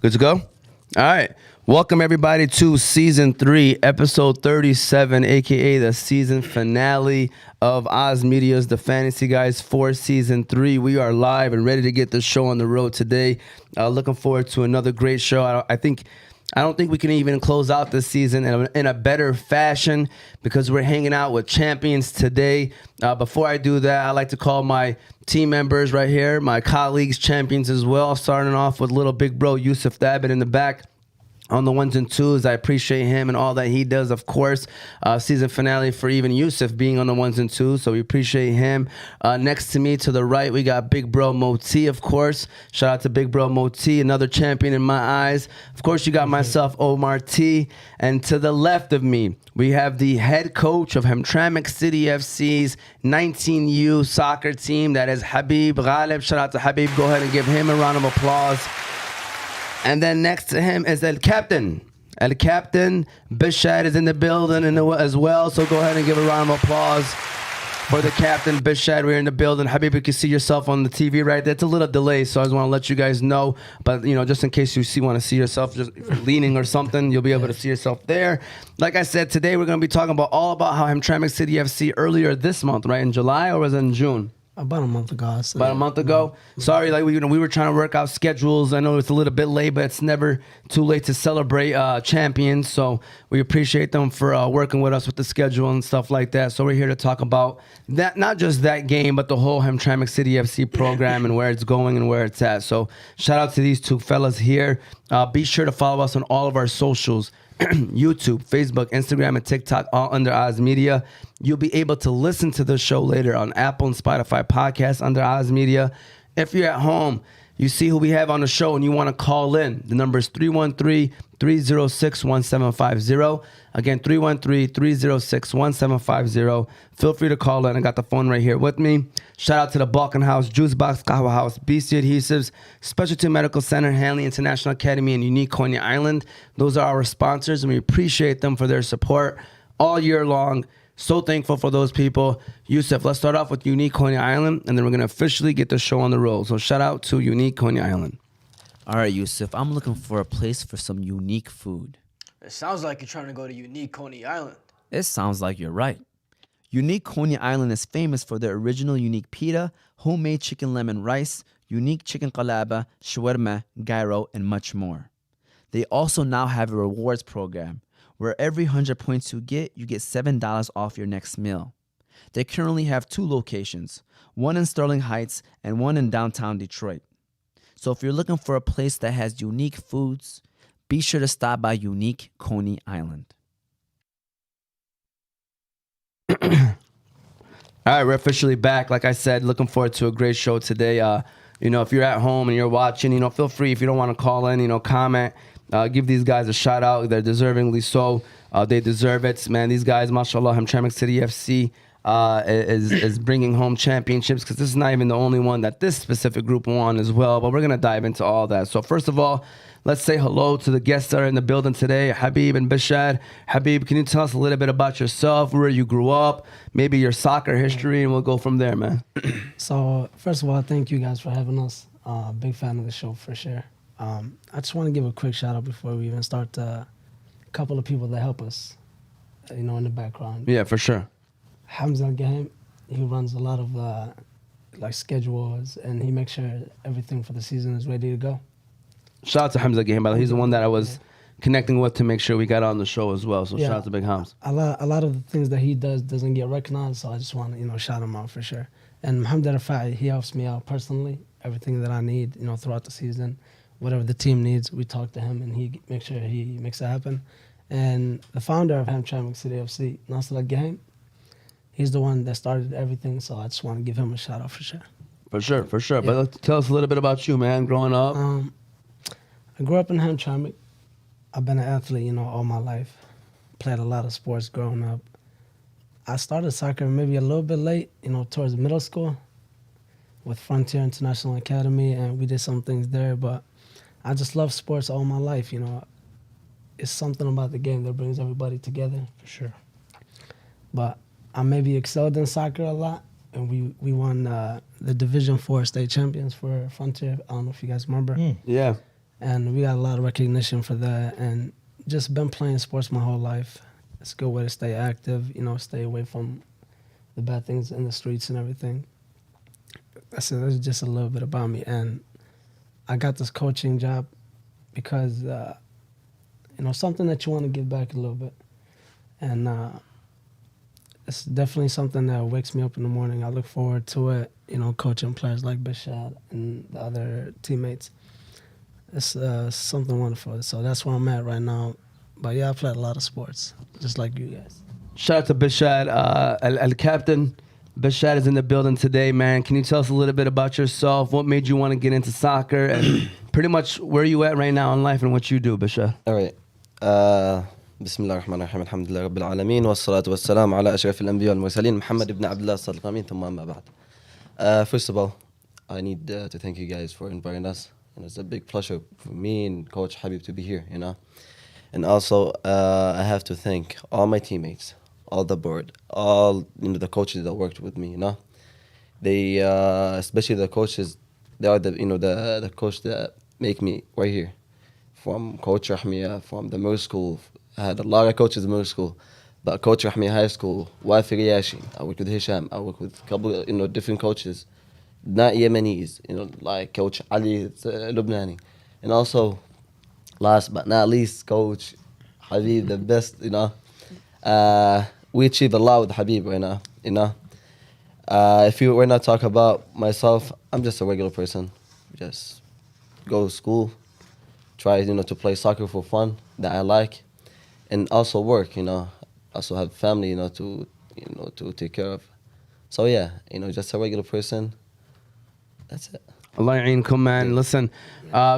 Good to go? All right. Welcome, everybody, to Season 3, Episode 37, a.k.a. the season finale of Oz Media's The Fantasy Guys for Season 3. We are live and ready to get the show on the road today. Looking forward to another great show. I don't think we can even close out this season in a better fashion because we're hanging out with champions today. Before I do that, I'd like to call my team members right here, my colleagues, champions as well, starting off with little big bro Yusuf Thabit in the back. On the ones and twos, I appreciate him and all that he does, of course. Season finale for even Yusuf being on the ones and twos, so we appreciate him. Next to me, to the right, we got Big Bro Moti, of course. Shout out to Big Bro Moti, another champion in my eyes. Of course, you got myself, Omar T. And to the left of me, we have the head coach of Hamtramck City F.C.'s 19U soccer team. That is Habeb Galeb. Shout out to Habeb. Go ahead and give him a round of applause. And then next to him is El Captain. El Captain, Bashaar is in the building as well. So go ahead and give a round of applause for the Captain, Bashaar. We're in the building. Habib, you can see yourself on the TV right there. It's a little delay, so I just want to let you guys know. But, just in case you want to see yourself just if you're leaning or something, you'll be able to see yourself there. Like I said, today we're going to be talking all about how Hamtramck City FC earlier this month, right? In July, or was it in June? About a month ago. About a month ago. Sorry, we were trying to work out schedules. I know it's a little bit late, but it's never too late to celebrate champions. So we appreciate them for working with us with the schedule and stuff like that. So we're here to talk about that, not just that game, but the whole Hamtramck City FC program and where it's going and where it's at. So shout out to these two fellas here. Be sure to follow us on all of our socials. YouTube, Facebook, Instagram, and TikTok, all under Oz Media. You'll be able to listen to the show later on Apple and Spotify podcasts under Oz Media. If you're at home, you see who we have on the show and you want to call in. The number is 313-306-1750. Again, 313-306-1750. Feel free to call in. I got the phone right here with me. Shout out to the Balkan House, Juice Box, Kahwa House, BC Adhesives, Specialty Medical Center, Hanley International Academy, and Unique Coney Island. Those are our sponsors, and we appreciate them for their support all year long. So thankful for those people. Yusuf, let's start off with Unique Coney Island, and then we're going to officially get the show on the road. So shout out to Unique Coney Island. All right, Yusuf, I'm looking for a place for some unique food. It sounds like you're trying to go to Unique Coney Island. It sounds like you're right. Unique Coney Island is famous for their original unique pita, homemade chicken lemon rice, unique chicken qalaba, shawarma, gyro, and much more. They also now have a rewards program where every 100 points you get $7 off your next meal. They currently have 2 locations, one in Sterling Heights and one in downtown Detroit. So if you're looking for a place that has unique foods, be sure to stop by Unique Coney Island. All right, we're officially back. Like I said, looking forward to a great show today. If you're at home and you're watching, feel free. If you don't want to call in, comment. Give these guys a shout out. They're deservingly so. They deserve it, man. These guys, mashallah, Hamtramck City FC is bringing home championships because this is not even the only one that this specific group won as well. But we're gonna dive into all that. So first of all, let's say hello to the guests that are in the building today, Habib and Bashaar. Habib, can you tell us a little bit about yourself, where you grew up, maybe your soccer history, and we'll go from there, man. So first of all, thank you guys for having us. Big fan of the show for sure. I just want to give a quick shout out before we even start to a couple of people that help us, in the background. Yeah, for sure. Hamtramck Galeb, he runs a lot of schedules, and he makes sure everything for the season is ready to go. Shout out to Hamtramck Galeb, by the way. He's the one that I was connecting with to make sure we got on the show as well. So shout out to Big Hams. A lot of the things that he does doesn't get recognized, so I just want to shout him out for sure. And Habeb Galeb, he helps me out personally, everything that I need, throughout the season. Whatever the team needs, we talk to him, and he makes sure he makes it happen. And the founder of Hamtramck City F.C, Bashaar Alyafei, he's the one that started everything, so I just want to give him a shout out for sure. For sure. Yeah. But tell us a little bit about you, man, growing up. I grew up in Hamtramck. I've been an athlete, all my life. Played a lot of sports growing up. I started soccer maybe a little bit late, towards middle school with Frontier International Academy, and we did some things there, but I just love sports all my life, It's something about the game that brings everybody together, for sure. But I maybe excelled in soccer a lot, and we won the Division 4 state champions for Frontier. I don't know if you guys remember. Yeah. and we got a lot of recognition for that. And just been playing sports my whole life. It's a good way to stay active, you know, stay away from the bad things in the streets and everything. That's just a little bit about me. And I got this coaching job because, you know, something that you want to give back a little bit. And it's definitely something that wakes me up in the morning. I look forward to it, you know, coaching players like Bashaar and the other teammates. It's something wonderful. So that's where I'm at right now. But yeah, I played a lot of sports, just like you guys. Shout out to Bashaar, Captain. Bashaar is in the building today, man. Can you tell us a little bit about yourself? What made you want to get into soccer? And pretty much where you at right now in life and what you do, Bashaar? All right. بسم الله الرحمن الرحيم الحمد لله رب العالمين والصلاة والسلام على أشرف الأنبياء والمرسلين محمد بن عبد الله الصادق الأمين ثم أما بعد. First of all, I need to thank you guys for inviting us. And it's a big pleasure for me and Coach Habib to be here, you know. And also, I have to thank all my teammates, all the board, all the coaches that worked with me, you know. They, especially the coaches, they are the coach that make me right here. From Coach Rahmiya, from the middle school. I had a lot of coaches in middle school, but Coach Rahmiya High School, Wafi Riyashi, I worked with Hisham, I worked with a couple, different coaches, not Yemenis, like Coach Ali Lubnani, and also, last but not least, Coach Habib, the best, we achieved a lot with Habib right now, If you were not talk about myself, I'm just a regular person, just go to school, try, to play soccer for fun that I like, and also work, also have family, to take care of. So yeah, just a regular person. That's it. Allah ya'eenkum, man. Listen,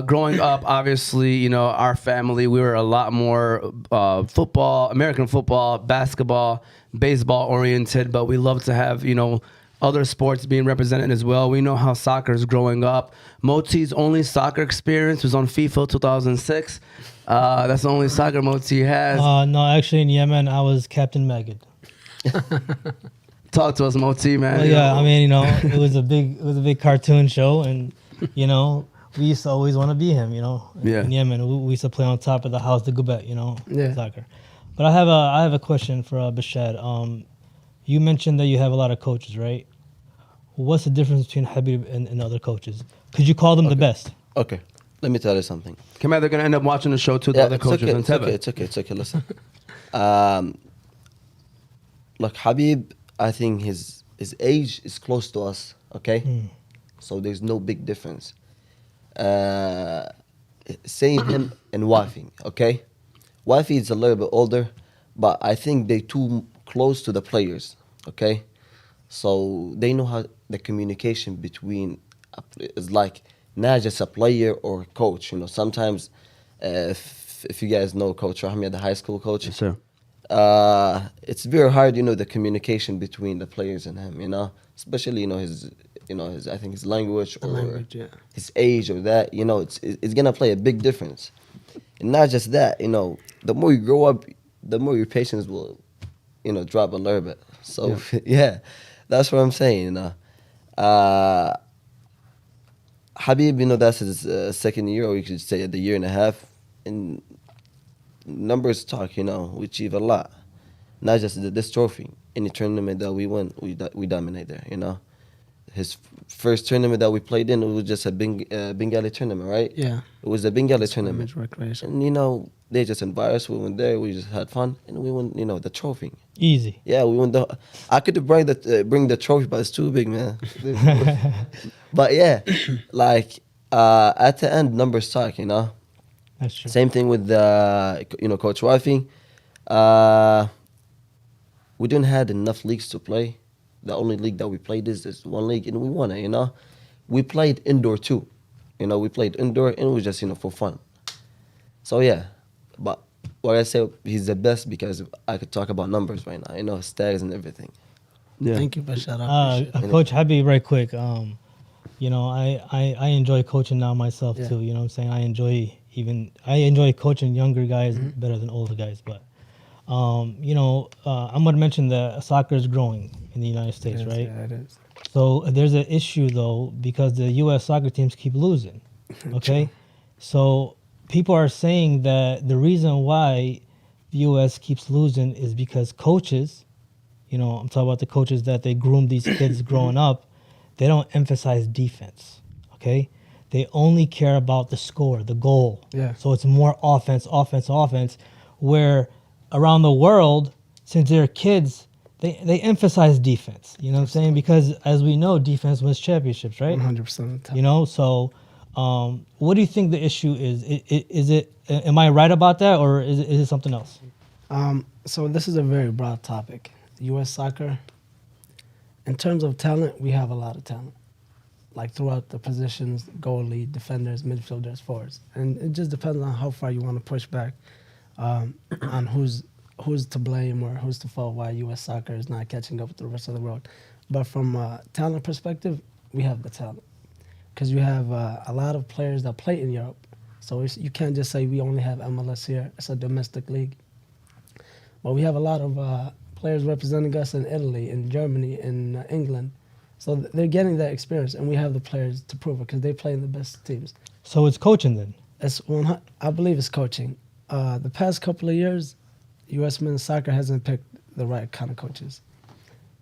growing up, obviously, our family, we were a lot more football, American football, basketball, baseball oriented, but we love to have, other sports being represented as well. We know how soccer is growing up. Moti's only soccer experience was on FIFA 2006. That's the only soccer Moti has. No, actually in Yemen, I was Captain Magid. Talk to us, Moti, man. Well, yeah, I mean, it was a big cartoon show, and we used to always want to be him. Yeah. In Yemen, we used to play on top of the house, the gubet, Yeah. soccer. But I have a question for Bashaar. You mentioned that you have a lot of coaches, right? What's the difference between Habib and other coaches? Could you call them the best? Okay, let me tell you something. Come on, they're going to end up watching the show too, the other coaches in Teva. It's okay, listen. Look, Habib, I think his age is close to us, okay? So there's no big difference. Same him and Wafi, okay? Wafi is a little bit older, but I think they too close to the players, okay? So they know how the communication between is like not just a player or a coach. Sometimes if you guys know Coach Rahmiya, the high school coach, Yes, sir. it's very hard, the communication between the players and him, especially his I think his language or his age or that, it's gonna play a big difference. And not just that, the more you grow up, the more your patience will, drop a little bit. So yeah, that's what I'm saying. Habib, that's his second year, or you could say the year and a half. And numbers talk, we achieve a lot. Not just this trophy. Any tournament that we win, we dominate there, His first tournament that we played in, it was just a Bengali tournament, right? Yeah. It was a Bengali tournament. Scrimmage recreation. And, they just invited us. We went there. We just had fun. And we won, the trophy. Easy. Yeah, we won I could bring the trophy, but it's too big, man. But yeah, like, at the end, numbers talk, That's true. Same thing with, Coach Wafi. We didn't have enough leagues to play. The only league that we played is one league, and we won it, We played indoor too. We played indoor, and it was just, for fun. So, yeah. But what I say, he's the best because I could talk about numbers right now, stats and everything. Yeah. Thank you, Bashaar. I appreciate it. Coach Habib, right quick. I enjoy coaching now myself Yeah. too. You know what I'm saying? I enjoy coaching younger guys better than older guys. But I'm gonna mention that soccer is growing in the United States, Yes, right? Yeah, it is. So there's an issue though because the U.S. soccer teams keep losing. Okay, So people are saying that the reason why the U.S. keeps losing is because coaches, I'm talking about the coaches that they groom these kids growing up, they don't emphasize defense, okay? They only care about the score, the goal. Yeah. So it's more offense, where around the world, since they're kids, they emphasize defense, you know what I'm saying? Because as we know, defense wins championships, right? 100% of the time. So what do you think the issue is? Am I right about that, or is it something else? So this is a very broad topic. U.S. soccer, in terms of talent, we have a lot of talent. Like throughout the positions, goalie, defenders, midfielders, forwards. And it just depends on how far you want to push back on who's to blame or who's to fault why U.S. soccer is not catching up with the rest of the world. But from a talent perspective, we have the talent. Because you have a lot of players that play in Europe. So you can't just say we only have MLS here. It's a domestic league. But we have a lot of players representing us in Italy, in Germany, in England. So they're getting that experience, and we have the players to prove it because they play in the best teams. So it's coaching then? I believe it's coaching. The past couple of years, U.S. men's soccer hasn't picked the right kind of coaches.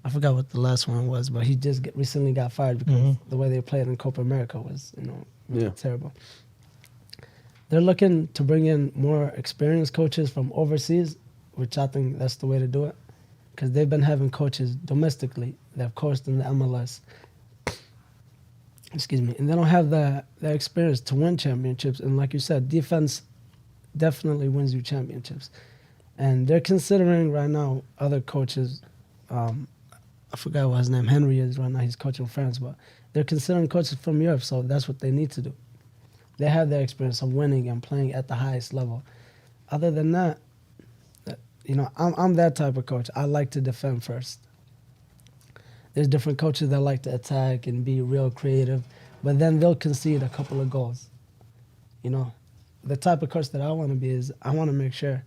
I forgot what the last one was, but he just recently got fired because the way they played in Copa America was, really terrible. They're looking to bring in more experienced coaches from overseas, which I think that's the way to do it, because they've been having coaches domestically that have coached in the MLS. Excuse me, and they don't have the experience to win championships. And like you said, defense definitely wins you championships. And they're considering right now other coaches. I forgot what his name, Henry, is right now. He's coaching France, but they're considering coaches from Europe, so that's what they need to do. They have the experience of winning and playing at the highest level. Other than that, I'm that type of coach. I like to defend first. There's different coaches that like to attack and be real creative, but then they'll concede a couple of goals. The type of coach that I want to be is I want to make sure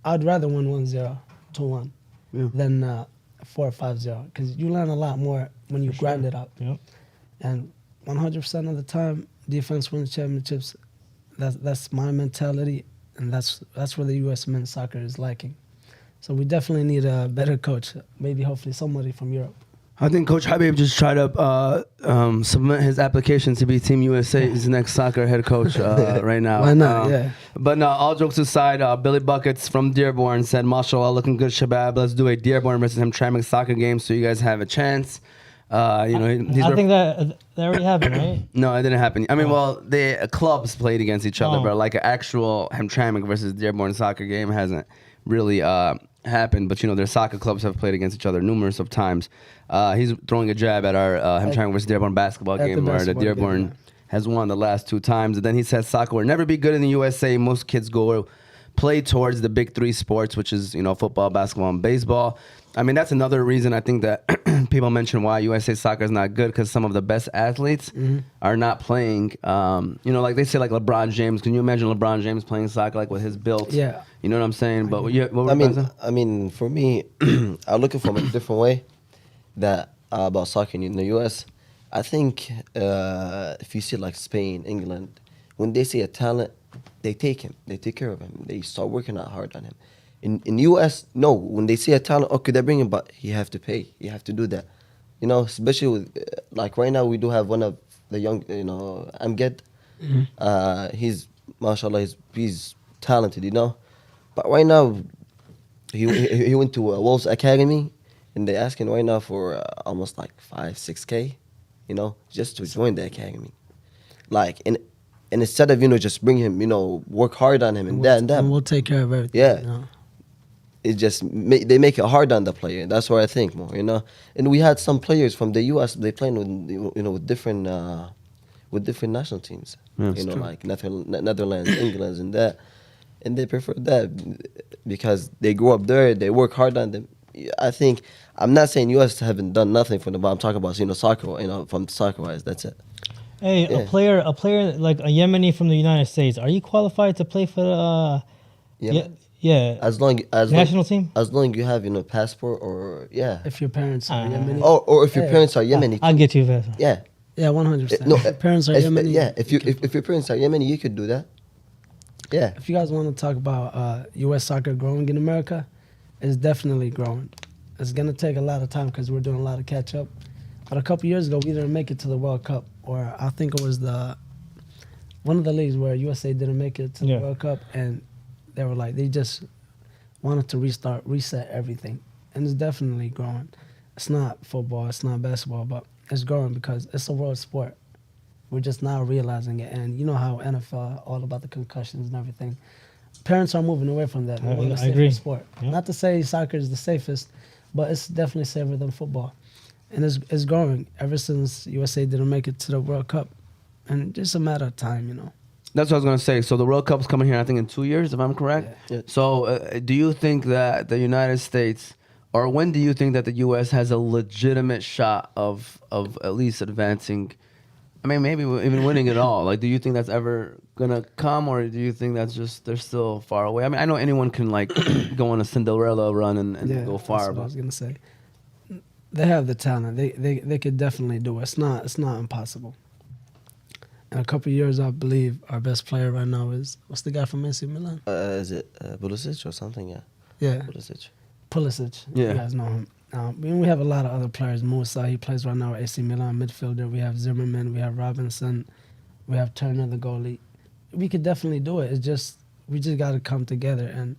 I'd rather win 1-0, 2-1 than 4-5-0, because you learn a lot more when you grind it up. Yep. And 100% of the time, defense wins championships. That's my mentality, and that's where the U.S. men's soccer is lacking. So we definitely need a better coach, maybe hopefully somebody from Europe. I think Coach Habeb just tried to submit his application to be Team USA's next soccer head coach right now. Why not? Yeah. But no, all jokes aside, Billy Buckets from Dearborn said, "Mashallah, looking good, Shabab. Let's do a Dearborn versus Hamtramck soccer game so you guys have a chance." I think that already happened, right? No, it didn't happen. I mean, well, the clubs played against each other, but like an actual Hamtramck versus Dearborn soccer game hasn't really happened. But their soccer clubs have played against each other numerous of times. He's throwing a jab at our Hamtramck versus Dearborn basketball game, where the Dearborn has won the last 2 times. And then he says soccer will never be good in the USA. Most kids go play towards the big 3 sports, which is football, basketball, and baseball. I mean, that's another reason I think that people mention why USA soccer is not good, because some of the best athletes are not playing. Like they say, like LeBron James. Can you imagine LeBron James playing soccer like with his build? Yeah. You know what I'm saying? But I mean, for me, I look at it from a different way. That about soccer in the U.S. I think if you see like Spain, England, when they see a talent, they take him. They take care of him. They start working out hard on him. In U.S., no. When they see a talent, okay, they bring him, but you have to pay. You have to do that. Especially with like right now, we do have one of the young, Amged. He's mashallah, he's talented, But right now, he went to Wolves Academy, and they're asking right now for almost like 5-6K, just to join the academy. Like, and instead of just bring him, work hard on him and that. And we'll take care of everything. Yeah. It just they make it hard on the player. That's what I think more, And we had some players from the U.S. They playing with different national teams. Like Netherlands, England, and that, and they prefer that because they grew up there. They work hard on them. I think I'm not saying U.S. haven't done nothing for them, but I'm talking about soccer. From soccer wise, that's it. Hey, a player like a Yemeni from the United States. Are you qualified to play for the? Yeah. As long national team. As long as you have passport or If your parents are Yemeni. or if your parents are Yemeni. I'll get you. Yeah. Yeah, 100%. No, Your parents are if, Yemeni. yeah, if your parents are Yemeni, you could do that. Yeah. If you guys want to talk about U.S. soccer growing in America, it's definitely growing. It's gonna take a lot of time because we're doing a lot of catch up. But a couple years ago, we didn't make it to the World Cup, or I think it was one of the leagues where USA didn't make it to the Yeah. World Cup, and they were like they just wanted to reset everything, and it's definitely growing. It's not football, it's not basketball, but it's growing because it's a world sport. We're just now realizing it, and you know how NFL all about the concussions and everything. Parents are moving away from that. They want a I safer agree. sport. Yeah. Not to say soccer is the safest, but it's definitely safer than football, and it's growing ever since USA didn't make it to the World Cup, and just a matter of time, you know. That's what I was gonna say. So the World Cup's coming here, I think, in 2 years, if I'm correct. Yeah. So do you think that the United States, or when do you think that the U.S. has a legitimate shot of at least advancing? I mean, maybe even winning it all. Like, do you think that's ever gonna come, or do you think that's just they're still far away? I mean, I know anyone can like go on a Cinderella run and go far, That's what I but was gonna say. They have the talent. They could definitely do it. It's not impossible. In a couple of years, I believe our best player right now is what's the guy from AC Milan? Is it Pulisic or something? Yeah. Yeah, Pulisic. Pulisic. Yeah. You guys know him. We have a lot of other players. Musa, he plays right now at AC Milan, midfielder. We have Zimmerman. We have Robinson. We have Turner, the goalie. We could definitely do it. It's just we just got to come together. And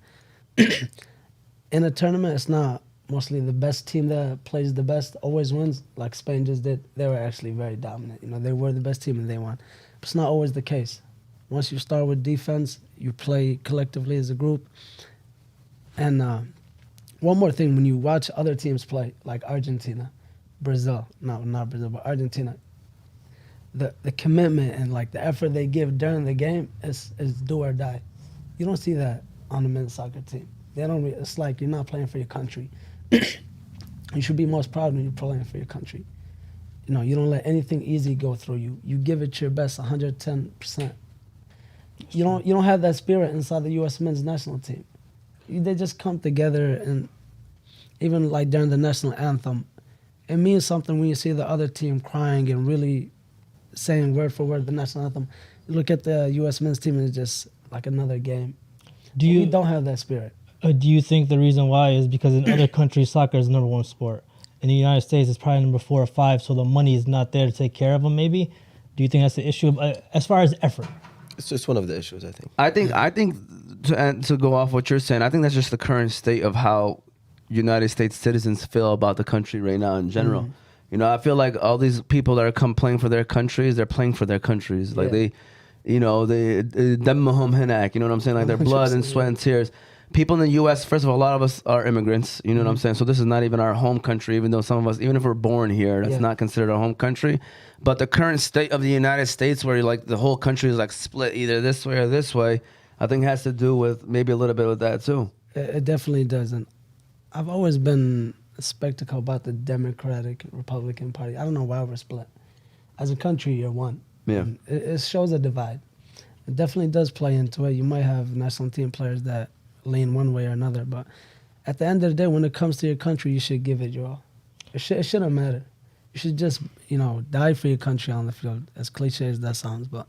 in a tournament, it's not mostly the best team that plays the best always wins, like Spain just did. They were actually very dominant. You know, they were the best team and they won. But it's not always the case. Once you start with defense, you play collectively as a group. And one more thing, when you watch other teams play, like Argentina, Brazil, no, not Brazil, but Argentina, the commitment and like the effort they give during the game is do or die. You don't see that on the men's soccer team. They don't. It's like you're not playing for your country. You should be most proud when you're playing for your country. You know, you don't let anything easy go through you. You give it your best, 110%. You don't have that spirit inside the U.S. men's national team. They just come together, and even like during the national anthem, it means something when you see the other team crying and really saying word for word the national anthem. You look at the U.S. men's team and it's just like another game. We don't have that spirit. Do you think the reason why is because in other countries soccer is the number one sport? In the United States, it's probably number 4 or 5, so the money is not there to take care of them. Maybe. Do you think that's the issue as far as effort? It's just one of the issues, I think. I think to go off what you're saying, I think that's just the current state of how United States citizens feel about the country right now in general. You know, I feel like all these people that are playing for their countries, they're playing for their countries. Like they دمهم هناك, you know what I'm saying? Like their blood and sweat and tears. People in the U.S., first of all, a lot of us are immigrants, you know what I'm saying? So this is not even our home country, even though some of us, even if we're born here, that's not considered our home country. But the current state of the United States, where like the whole country is like split either this way or this way, I think has to do with maybe a little bit with that too. It definitely doesn't. I've always been skeptical about the Democratic Republican Party. I don't know why we're split. As a country, you're one. Yeah. And it shows a divide. It definitely does play into it. You might have national team players that lean one way or another, but at the end of the day, when it comes to your country, you should give it your all. It shouldn't matter. You should just, die for your country on the field, as cliche as that sounds, but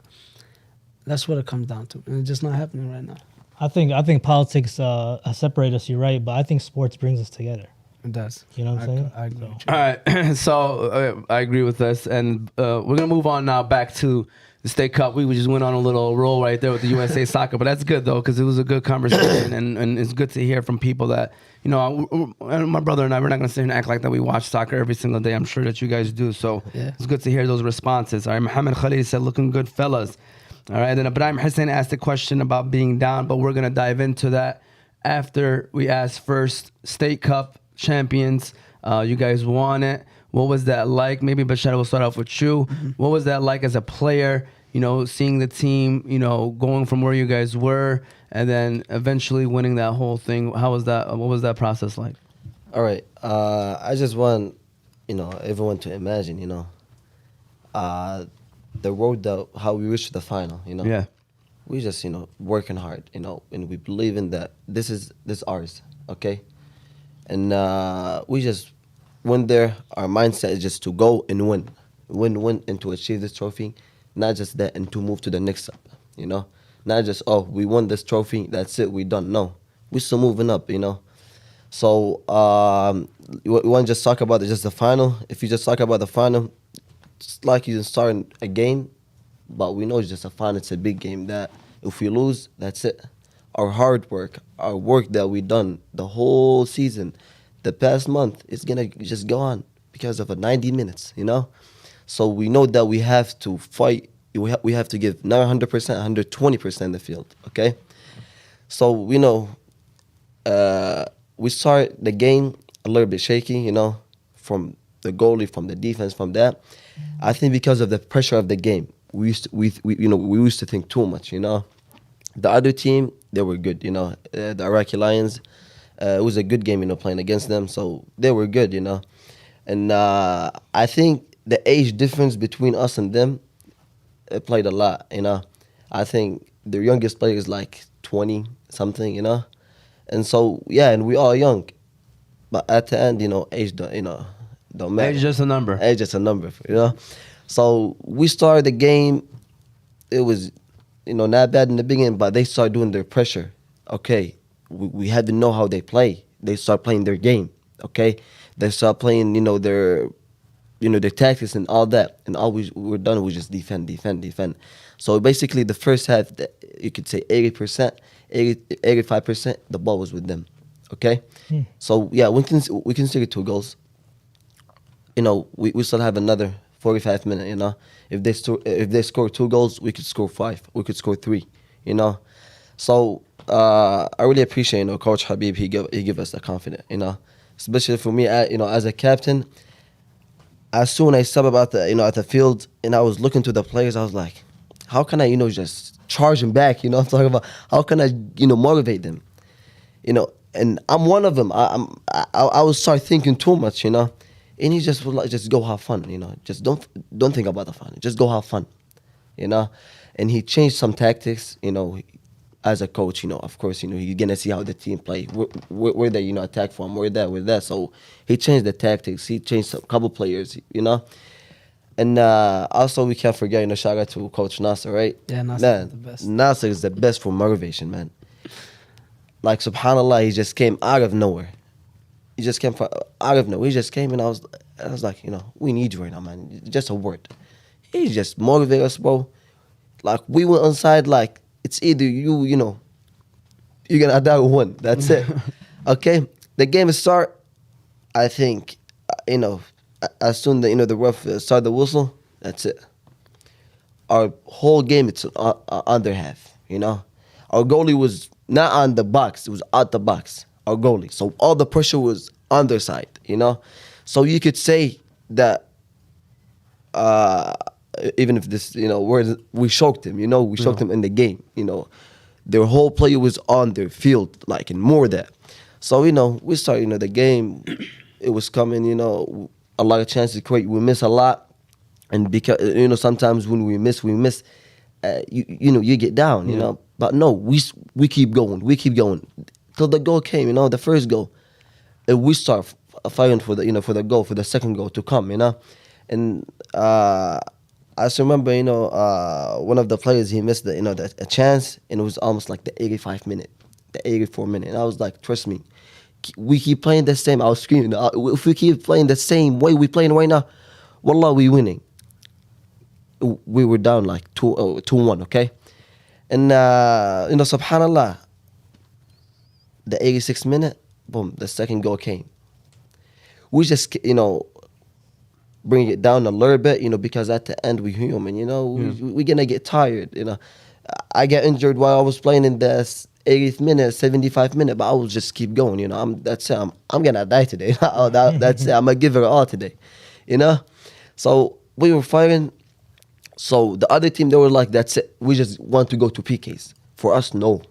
that's what it comes down to, and it's just not happening right now. I think politics separate us. You're right, but I think sports brings us together. It does. You know what I'm saying? I agree with you. All right, so I agree with this, and we're gonna move on now back to the State Cup. We just went on a little roll right there with the USA Soccer, but that's good though because it was a good conversation, and it's good to hear from people that my brother and I. We're not gonna sit here and act like that we watch soccer every single day. I'm sure that you guys do. So it's good to hear those responses. All right, Mohammed Khalid said, "Looking good, fellas." All right, then Ibrahim Hussein asked a question about being down, but we're gonna dive into that after we ask first. State Cup champions, you guys won it. What was that like? Maybe Bashaar, we'll start off with you. What was that like as a player? Seeing the team, going from where you guys were and then eventually winning that whole thing. How was that? What was that process like? All right. I just want, everyone to imagine, the road how we reached the final, Yeah. We just, working hard, and we believe in that this ours, okay? And we just went there. Our mindset is just to go and win. win, and to achieve this trophy. Not just that, and to move to the next step. You know, not just we won this trophy. That's it. We done. No, we still moving up. You know. So you want to just talk about just the final? If you just talk about the final, it's like you starting a game, but we know it's just a final. It's a big game. That if we lose, that's it. Our hard work, our work that we done the whole season, the past month, is gonna just go on because of a 90 minutes. You know, so we know that we have to fight. We have to give not 100%, 120% the field. Okay, so we know. We start the game a little bit shaky, you know, from the goalie, from the defense, from that. I think because of the pressure of the game, we used to think too much, you know. The other team, they were good, you know. The Iraqi Lions, it was a good game, you know, playing against them, so they were good, you know. And I think the age difference between us and them, it played a lot, you know. I think their youngest player is like 20 something, you know. And so, yeah, and we all young. But at the end, you know, age don't matter. Age is just a number. Age is a number, you know. So we started the game. It was, you know, not bad in the beginning, but they started doing their pressure. Okay, we had to know how they play. They start playing their game, okay? They start playing, their tactics and all that. And all we were done was just defend. So basically the first half, you could say 80%, 85%, the ball was with them, okay? So, yeah, we can stick it 2 goals. We still have another 45 minutes, If they score 2 goals, we could score 5. We could score 3, So I really appreciate, Coach Habib. He give us the confidence, Especially for me, as a captain. As soon as I step up at the field and I was looking to the players, I was like, how can I, just charge them back? I'm talking about how can I, motivate them? And I'm one of them. I would start thinking too much, And he just would like, just go have fun, Just don't think about the fun. Just go have fun, And he changed some tactics, as a coach, of course, you're gonna see how the team play, where they, attack from, where that. So he changed the tactics. He changed a couple players, And also we can't forget, shout out to Coach Nasser, right? Yeah, Nasser Man, is the best. Nasser is the best for motivation, man. Like, subhanAllah, he just came out of nowhere. He just came out of nowhere. He just came and I was like, we need you right now, man. Just a word. He just motivated us, bro. Like, we went inside, like, it's either you're gonna die or win. That's it. Okay? The game is start, I think, as soon as, the ref start the whistle, that's it. Our whole game, it's under half, Our goalie was not on the box. It was out the box, our goalie. So all the pressure was on their side, So you could say that even if this, we choked him, we choked him in the game, Their whole play was on their field, like, and more that. So, we started, the game, it was coming, a lot of chances to create. We miss a lot. And because, sometimes when we miss, you get down, But no, we keep going. Till the goal came, the first goal. And we start fighting for the, for the goal, for the second goal to come, And I just remember, one of the players, he missed a chance, and it was almost like the 85 minute, the 84 minute. And I was like, trust me, we keep playing the same. I was screaming, if we keep playing the same way we playing right now, wallah, we winning. We were down like 2-1, okay? And, subhanAllah, the 86th minute, boom, the second goal came. We just, bring it down a little bit, because at the end we're human, we're gonna get tired, I get injured while I was playing in the 80th minute, 75th minute, but I will just keep going, that's it, I'm gonna die today. That's it, I'm gonna give it all today, So we were fighting. So the other team, they were like, that's it, we just want to go to PKs. For us, no.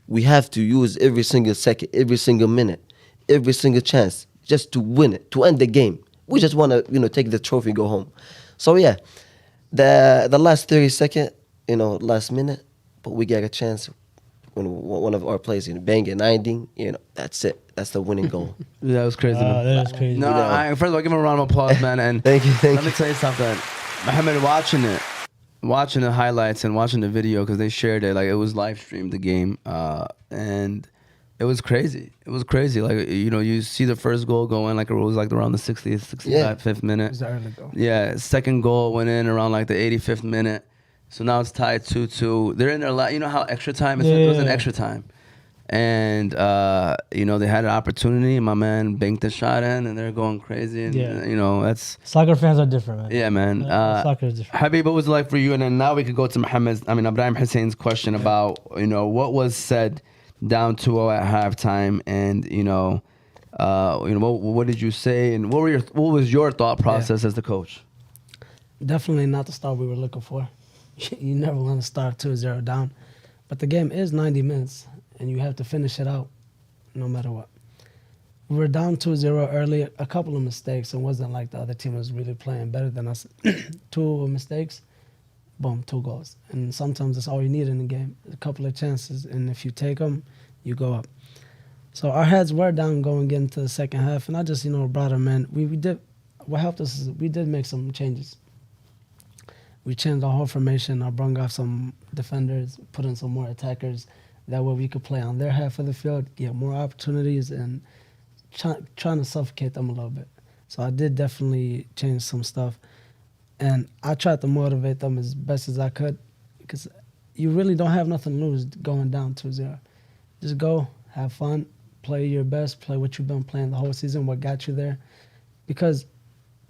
We have to use every single second, every single minute, every single chance just to win it, to end the game. We just want to, take the trophy, go home. So, yeah, the last 30 second, last minute, but we get a chance. when one of our players bang at 90, that's it. That's the winning goal. That was crazy. man. That is crazy. No, first of all, give him a round of applause, man. And Thank you. let me tell you something. Mohammed, watching the highlights and watching the video, because they shared it, like it was live streamed, the game, and it was crazy. It was crazy. Like, you see the first goal go in, like it was like around the 60th, 65th minute. It was the early goal. Yeah, second goal went in around like the 85th minute. So now it's tied 2-2. They're in their you know how extra time is? It was an extra time. And, they had an opportunity, and my man banked the shot in, and they're going crazy. And, that's... Soccer fans are different, man. Yeah, man. Soccer is different. Habib, what was it like for you? And then now we could go to Ibrahim Hussein's question about, what was said down 2-0 at halftime, and, what did you say? And what was your thought process as the coach? Definitely not the start we were looking for. You never want to start 2-0 down. But the game is 90 minutes, and you have to finish it out no matter what. We were down 2-0 early, a couple of mistakes. It wasn't like the other team was really playing better than us. 2 mistakes, boom, 2 goals. And sometimes that's all you need in the game, a couple of chances. And if you take them, you go up. So our heads were down going into the second half. And I just, brought them in. What helped us is we did make some changes. We changed our whole formation. I brought off some defenders, put in some more attackers. That way we could play on their half of the field, get more opportunities, and trying to suffocate them a little bit. So I did definitely change some stuff. And I tried to motivate them as best as I could, because you really don't have nothing to lose going down 2-0. Just go, have fun, play your best, play what you've been playing the whole season, what got you there. Because,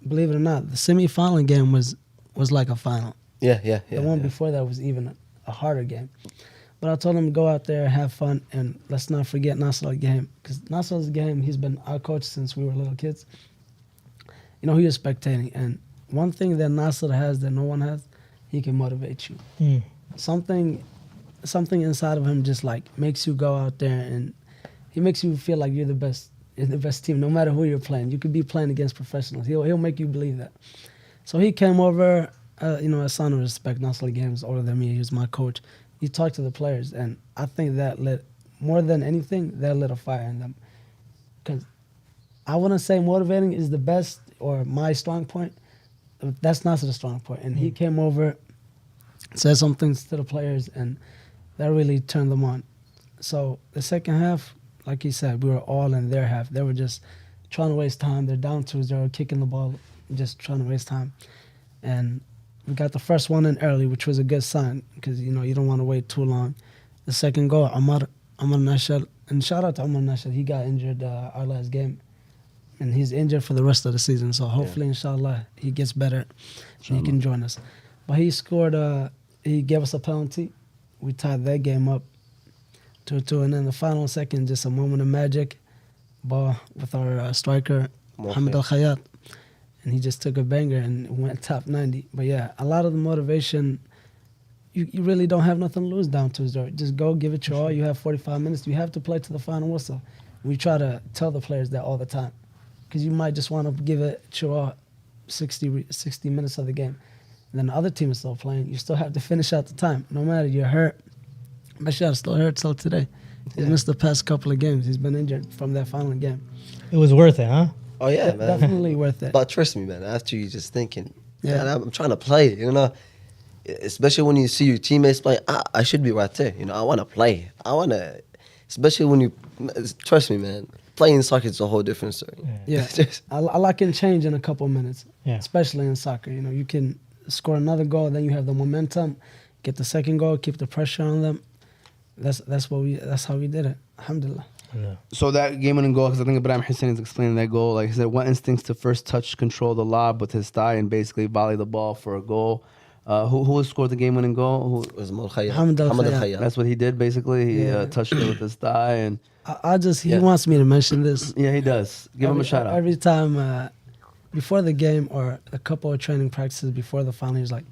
believe it or not, the semi-final game was like a final. Yeah. The one before that was even a harder game. But I told him to go out there, have fun, and let's not forget Nasser's game. Because Nasser's game, he's been our coach since we were little kids. He was spectating. And one thing that Nasser has that no one has, he can motivate you. Something inside of him just like makes you go out there, and he makes you feel like you're the best team, no matter who you're playing. You could be playing against professionals. He'll make you believe that. So he came over, a sign of respect. Nasser Game is older than me. He was my coach. He talked to the players, and I think that more than anything, that lit a fire in them. Because I wouldn't say motivating is the best or my strong point. That's not the strong point. And he came over, said some things to the players, and that really turned them on. So the second half, like he said, we were all in their half. They were just trying to waste time. They're down 2-0, kicking the ball, just trying to waste time. And we got the first one in early, which was a good sign, because, you don't want to wait too long. The second goal, Amar Nashal, and shout out to Amar Nashal. He got injured our last game, and he's injured for the rest of the season. So hopefully, inshallah, he gets better and he can join us. But he scored, he gave us a penalty. We tied that game up 2-2. And then the final second, just a moment of magic, ball with our striker, Mohamed Al-Khayyat. And he just took a banger and went top 90. But yeah, a lot of the motivation, you really don't have nothing to lose down 2-0. Just go, give it your all. You have 45 minutes. You have to play to the final whistle. We try to tell the players that all the time, because you might just want to give it your all 60 minutes of the game. And then the other team is still playing. You still have to finish out the time. No matter you're hurt. Bashaar still hurt till today. He's missed the past couple of games. He's been injured from that final game. It was worth it, huh? Oh, yeah, man. Definitely worth it. But trust me, man, after you just thinking, Yeah. I'm trying to play, especially when you see your teammates play, I should be right there. I want to play. Especially when you, trust me, man, playing soccer is a whole different story. Yeah, a lot can change in a couple of minutes, especially in soccer. You can score another goal, then you have the momentum, get the second goal, keep the pressure on them. That's how we did it. Alhamdulillah. Yeah. So that game-winning goal, because I think Ibrahim Hussein is explaining that goal. Like he said, what instincts to first touch, control the lob with his thigh, and basically volley the ball for a goal. Who scored the game-winning goal? It was Mohamed Hamid Al-Khayyat. That's what he did, basically. He touched it with his thigh. And he wants me to mention this. yeah, he does. Give him a shout-out. Every time before the game or a couple of training practices before the final, he's like,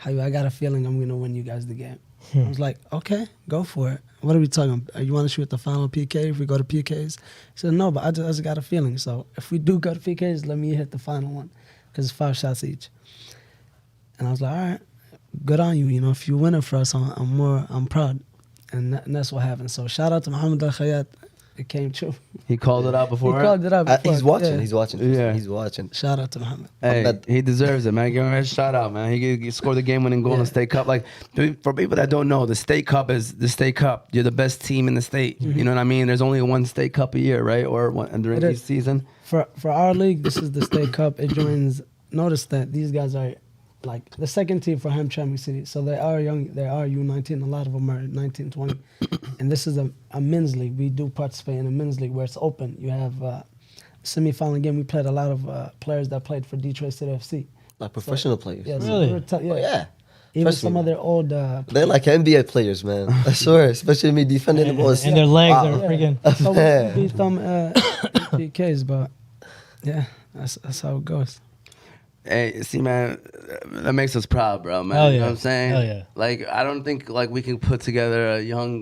I got a feeling I'm going to win you guys the game. I was like, okay, go for it. What are we talking about? You want to shoot the final PK if we go to PKs? He said, no, but I just got a feeling. So if we do go to PKs, let me hit the final one, because it's 5 shots each. And I was like, all right, good on you. If you win it for us, I'm proud. and that's what happened. So shout out to Muhammad Al Khayat. It came true. He called it out He before. called it out before. He's watching. Yeah. He's watching. Yeah. He's watching. Shout out to Muhammad. Hey, he deserves it, man. Give him a shout out, man. He scored the game-winning goal in the State Cup. Like, for people that don't know, the State Cup is the State Cup. You're the best team in the state. You know what I mean? There's only one State Cup a year, right? Or one during It each is. season. For our league, this is the State Cup. It joins. Notice that these guys are like the second team for Hamtramck City. So they are young. They are U19. A lot of them are 19, 20. And this is a men's league. We do participate in a men's league where it's open. You have semi-final game. We played a lot of players that played for Detroit City F.C. Like professional players. Yeah, so Really? Oh, yeah. Even Trust some me. other old. They're like NBA players, man. I swear. Especially me defending the ball. And their legs Wow. are freaking. So Man. we beat them PKs, but yeah, that's how it goes. Hey, see, man, that makes us proud, bro, man. Hell You know yeah. what I'm saying? Hell yeah. Like, I don't think, like, we can put together a young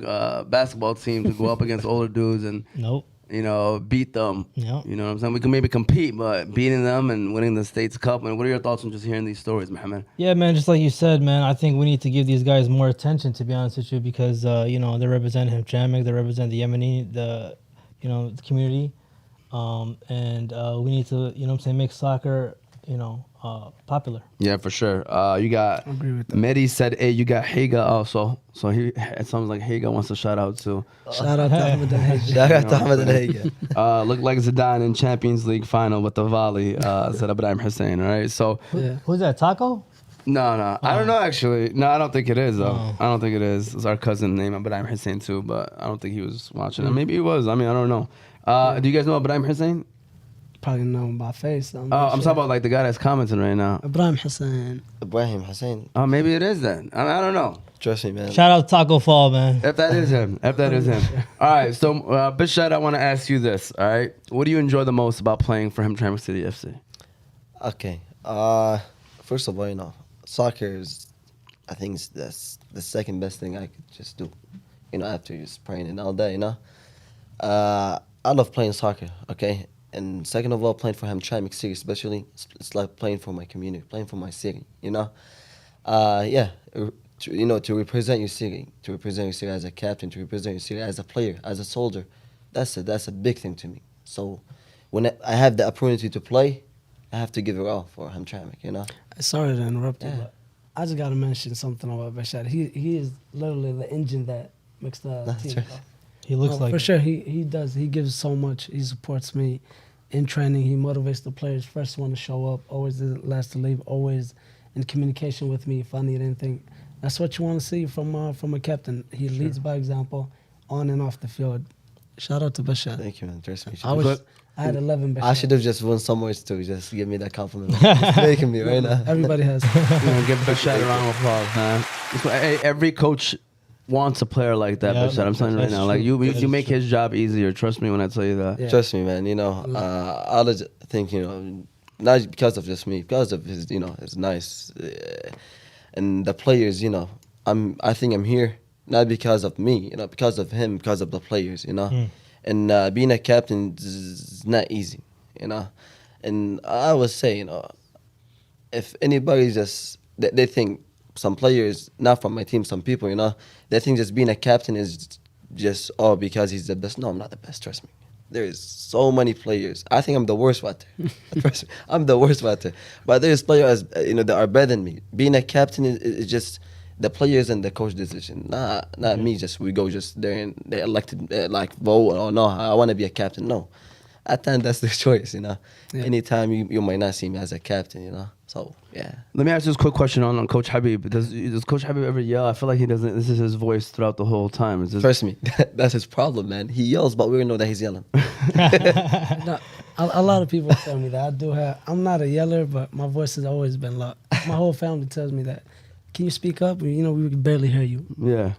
basketball team to go up against older dudes and, Nope. you know, beat them. Yeah. You know what I'm saying? We can maybe compete, but beating them and winning the States Cup. And what are your thoughts on just hearing these stories, Muhammad? Yeah, man. Just like you said, man. I think we need to give these guys more attention. To be honest with you, because you know they represent Hamtramck, they represent the Yemeni, the community, and we need to, you know, what I'm saying, make soccer, you know, popular. Yeah, for sure. You got I agree with that. Mehdi said, hey, you got Haga also. So it sounds like Haga wants a shout out too. Shout out to Ahmed Al Hajj. Shout out to Ahmed Al Hajj. Looked like Zidane in Champions League final with the volley, said Ibrahim Hussein, all right? So, Yeah. Who's that? Taco? no. I don't know, actually. No, I don't think it is, though. I don't think it is. It's our cousin named Ibrahim Hussein, too, but I don't think he was watching it. Maybe he was. I mean, I don't know. Do you guys know Ibrahim Hussein? Probably know him by face. I'm talking about, like, the guy that's commenting right now. Ibrahim Hassan. Ibrahim Hussein. Oh, maybe it is then. I don't know. Trust me, man. Shout out Taco Fall, man. If that is him. If that is him. All right, so, Bashaar, I want to ask you this, all right? What do you enjoy the most about playing for Hamtramck City FC? Okay. First of all, you know, soccer is, I think that's the second best thing I could just do. You know, after just praying it all day, you know. I love playing soccer, okay? And second of all, playing for Hamtramck City especially, it's like playing for my community, playing for my city, you know. To represent your city, as a captain, to represent your city as a player, as a soldier, that's a big thing to me. So when I have the opportunity to play, I have to give it all for Hamtramck, you know. Sorry to interrupt you, Yeah. but I just got to mention something about Bashaar. He is literally the engine that makes the That's team right. go. He looks like for sure. He does. He gives so much. He supports me in training. He motivates the players. First one to show up. Always the last to leave. Always in communication with me if I need anything. That's what you want to see from a captain. He leads by example, on and off the field. Shout out to Bashaar. Thank you, man. Trust me. I had 11 Bashaar. I should have just won some words too. Just give me that compliment. It's making me right now. Everybody has. Give Bashaar a round of applause, man. Hey, every coach wants a player like that, Yeah, Bashaar. I'm telling you right that's now. Like true. you That is make true. his job easier. Trust me when I tell you that. Yeah. Trust me, man. You know, I just think, you know, not because of just me, because of his, you know, his nice, and the players. You know, I think I'm here not because of me, you know, because of him, because of the players, you know. And being a captain is not easy, you know. And I would say, you know, if anybody just they think some players, not from my team, some people, you know, they think just being a captain is just because he's the best. No, I'm not the best. Trust me. There is so many players. I think I'm the worst water. Trust me, I'm the worst water. But there's players, you know, that are better than me. Being a captain is just the players and the coach decision. Not me. Just we go just there and they elected like vote. Oh no, I want to be a captain. No, at times that's the choice. You know, Yeah. anytime you might not see me as a captain. You know, so yeah. Let me ask you this quick question on Coach Habeb. Does Coach Habeb ever yell? I feel like he doesn't. This is his voice throughout the whole time. Is this, Trust me, that's his problem, man. He yells, but we don't know that he's yelling. No, a lot of people tell me that I do have. I'm not a yeller, but my voice has always been loud. My whole family tells me that. Can you speak up? You know, we can barely hear you. yeah.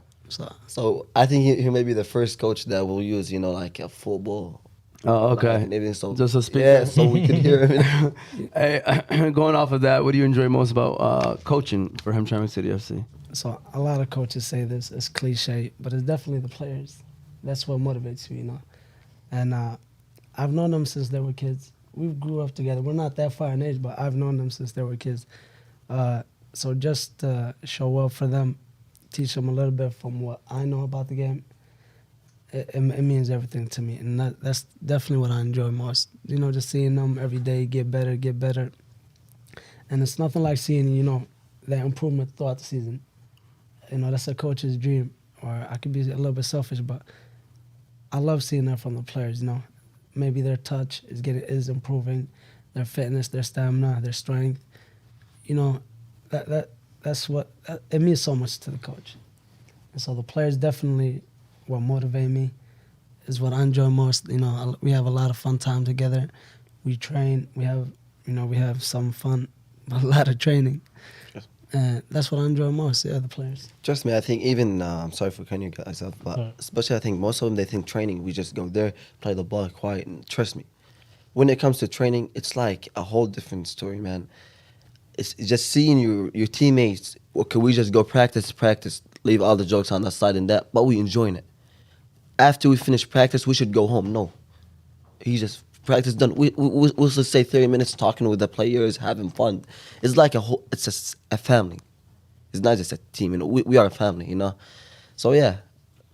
So I think he may be the first coach that will use, you know, like a football. Oh, okay. And everything, so Just a speaker. Yeah, so we could hear him. Hey, going off of that, what do you enjoy most about coaching for Hamtramck City FC? So a lot of coaches say this. It's cliche, but it's definitely the players. That's what motivates you, you know. And I've known them since they were kids. We grew up together. We're not that far in age, but I've known them since they were kids. So just to show up for them, teach them a little bit from what I know about the game, it means everything to me. And that's definitely what I enjoy most. You know, just seeing them every day get better. And it's nothing like seeing, you know, that improvement throughout the season. You know, that's a coach's dream. Or I could be a little bit selfish, but I love seeing that from the players, you know. Maybe their touch is improving, their fitness, their stamina, their strength. You know, that's what it means so much to the coach. And so the players definitely what motivate me, is what I enjoy most. You know, we have a lot of fun time together. We train, we have some fun, but a lot of training. And that's what I enjoy most, the other players. Trust me, I think even, I'm sorry for cutting you guys off, but especially I think most of them, they think training, we just go there, play the ball quiet, and trust me, when it comes to training, it's like a whole different story, man. It's just seeing your teammates, okay, we just go practice, leave all the jokes on the side and that, but we enjoying it. After we finish practice, we should go home. No. He just practice done. We'll just say 30 minutes talking with the players, having fun. It's like it's a family. It's not just a team. You know, we are a family. You know, so yeah.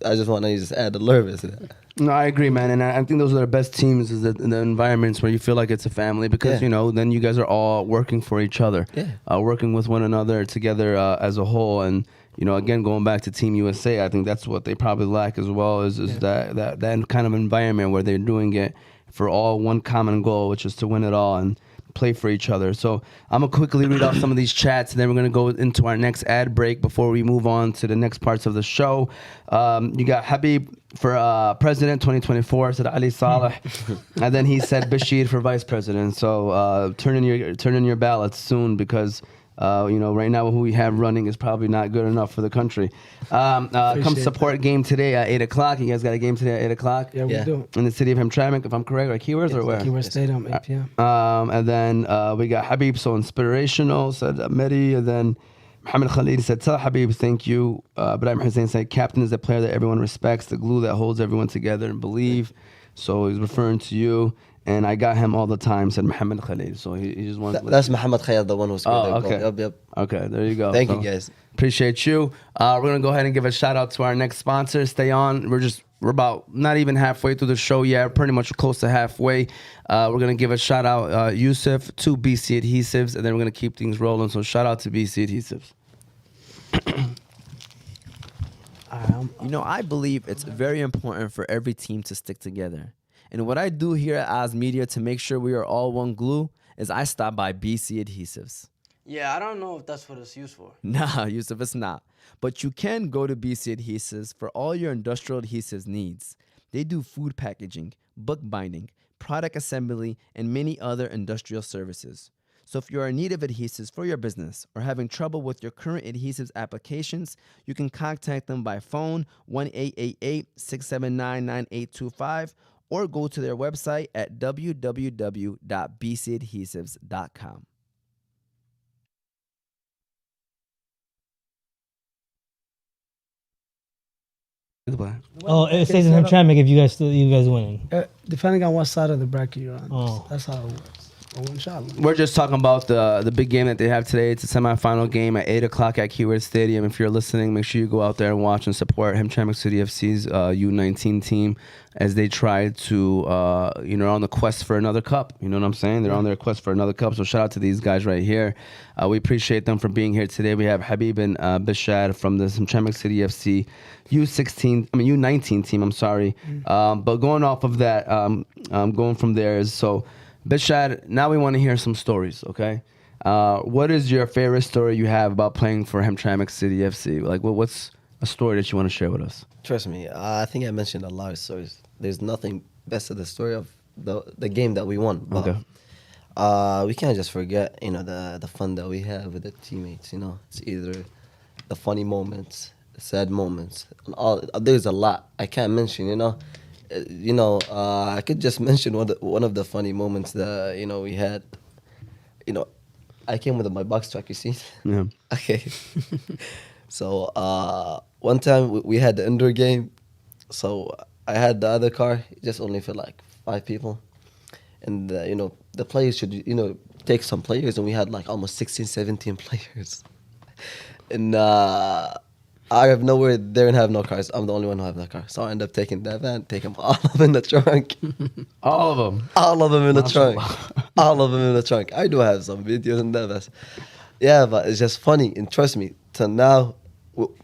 I just want to just add a little bit to that. No, I agree, man, and I think those are the best teams, is the environments where you feel like it's a family, because you know, then you guys are all working for each other, working with one another together as a whole. And you know, again, going back to Team USA, I think that's what they probably lack as well, is that kind of environment where they're doing it for all one common goal, which is to win it all and play for each other. So I'm gonna quickly read off some of these chats, and then we're gonna go into our next ad break before we move on to the next parts of the show. You got Habib for president 2024, said Ali Saleh, and then he said Bashir for vice president. So turn in your ballots soon, because you know, right now who we have running is probably not good enough for the country. Come support game today at 8 o'clock. You guys got a game today at 8 o'clock? Yeah, we do. In the city of Hamtramck, if I'm correct, or Keywords, or where? Keywords Stadium, 8 p.m. And then we got Habib, so inspirational, said Mehdi. And then Muhammad Khalid said, tell Habib, thank you. Ibrahim Hussein said, captain is the player that everyone respects, the glue that holds everyone together and believe. So he's referring to you. And I got him all the time, said Muhammad Khalid. So he just wants. That's Muhammad Khalid, the one who scored the goal. Yep. Okay, there you go. Thank you, guys. Appreciate you. We're gonna go ahead and give a shout out to our next sponsor. Stay on. We're about not even halfway through the show yet. Pretty much close to halfway. We're gonna give a shout out, Yusuf, to BC Adhesives, and then we're gonna keep things rolling. So shout out to BC Adhesives. You know, I believe it's very important for every team to stick together. And what I do here at Oz Media to make sure we are all one glue is I stop by BC Adhesives. Yeah, I don't know if that's what it's used for. Nah, Yusuf, it's not. But you can go to BC Adhesives for all your industrial adhesives needs. They do food packaging, book binding, product assembly, and many other industrial services. So if you're in need of adhesives for your business or having trouble with your current adhesives applications, you can contact them by phone 1-888-679-9825 or go to their website at www.bcadhesives.com. Oh, it stays in Hamtramck if you guys winning. Depending on what side of the bracket you're on. Oh. That's how it works. Oh, inshallah. We're just talking about the big game that they have today. It's a semifinal game at 8 o'clock at Keywords Stadium. If you're listening, make sure you go out there and watch and support Hamtramck City F.C.'s U19 team as they try to, on the quest for another cup. You know what I'm saying? They're on their quest for another cup. So shout out to these guys right here. We appreciate them for being here today. We have Habib and Bashaar from the Hamtramck City F.C. U19 team. I'm sorry. But going off of that, going from there is so. Bashaar, now we want to hear some stories, okay? What is your favorite story you have about playing for Hamtramck City FC? Like, what's a story that you want to share with us? Trust me, I think I mentioned a lot of stories. There's nothing best of the story of the game that we won. But, Okay. We can't just forget, the fun that we have with the teammates. It's either the funny moments, the sad moments, and all. There's a lot I can't mention. I could just mention one of the funny moments that we had. I came with my box truck. You see? Yeah. Okay. So one time we had the indoor game. So I had the other car, just only for like 5 people, and the players should take some players, and we had like almost 16, 17 players, and out of nowhere, they didn't have no cars. I'm the only one who have that car. So I end up taking that van, take them all of them in the trunk. All of them. All of them in the trunk. All of them in the trunk. I do have some videos and that. Yeah, but it's just funny. And trust me, till now,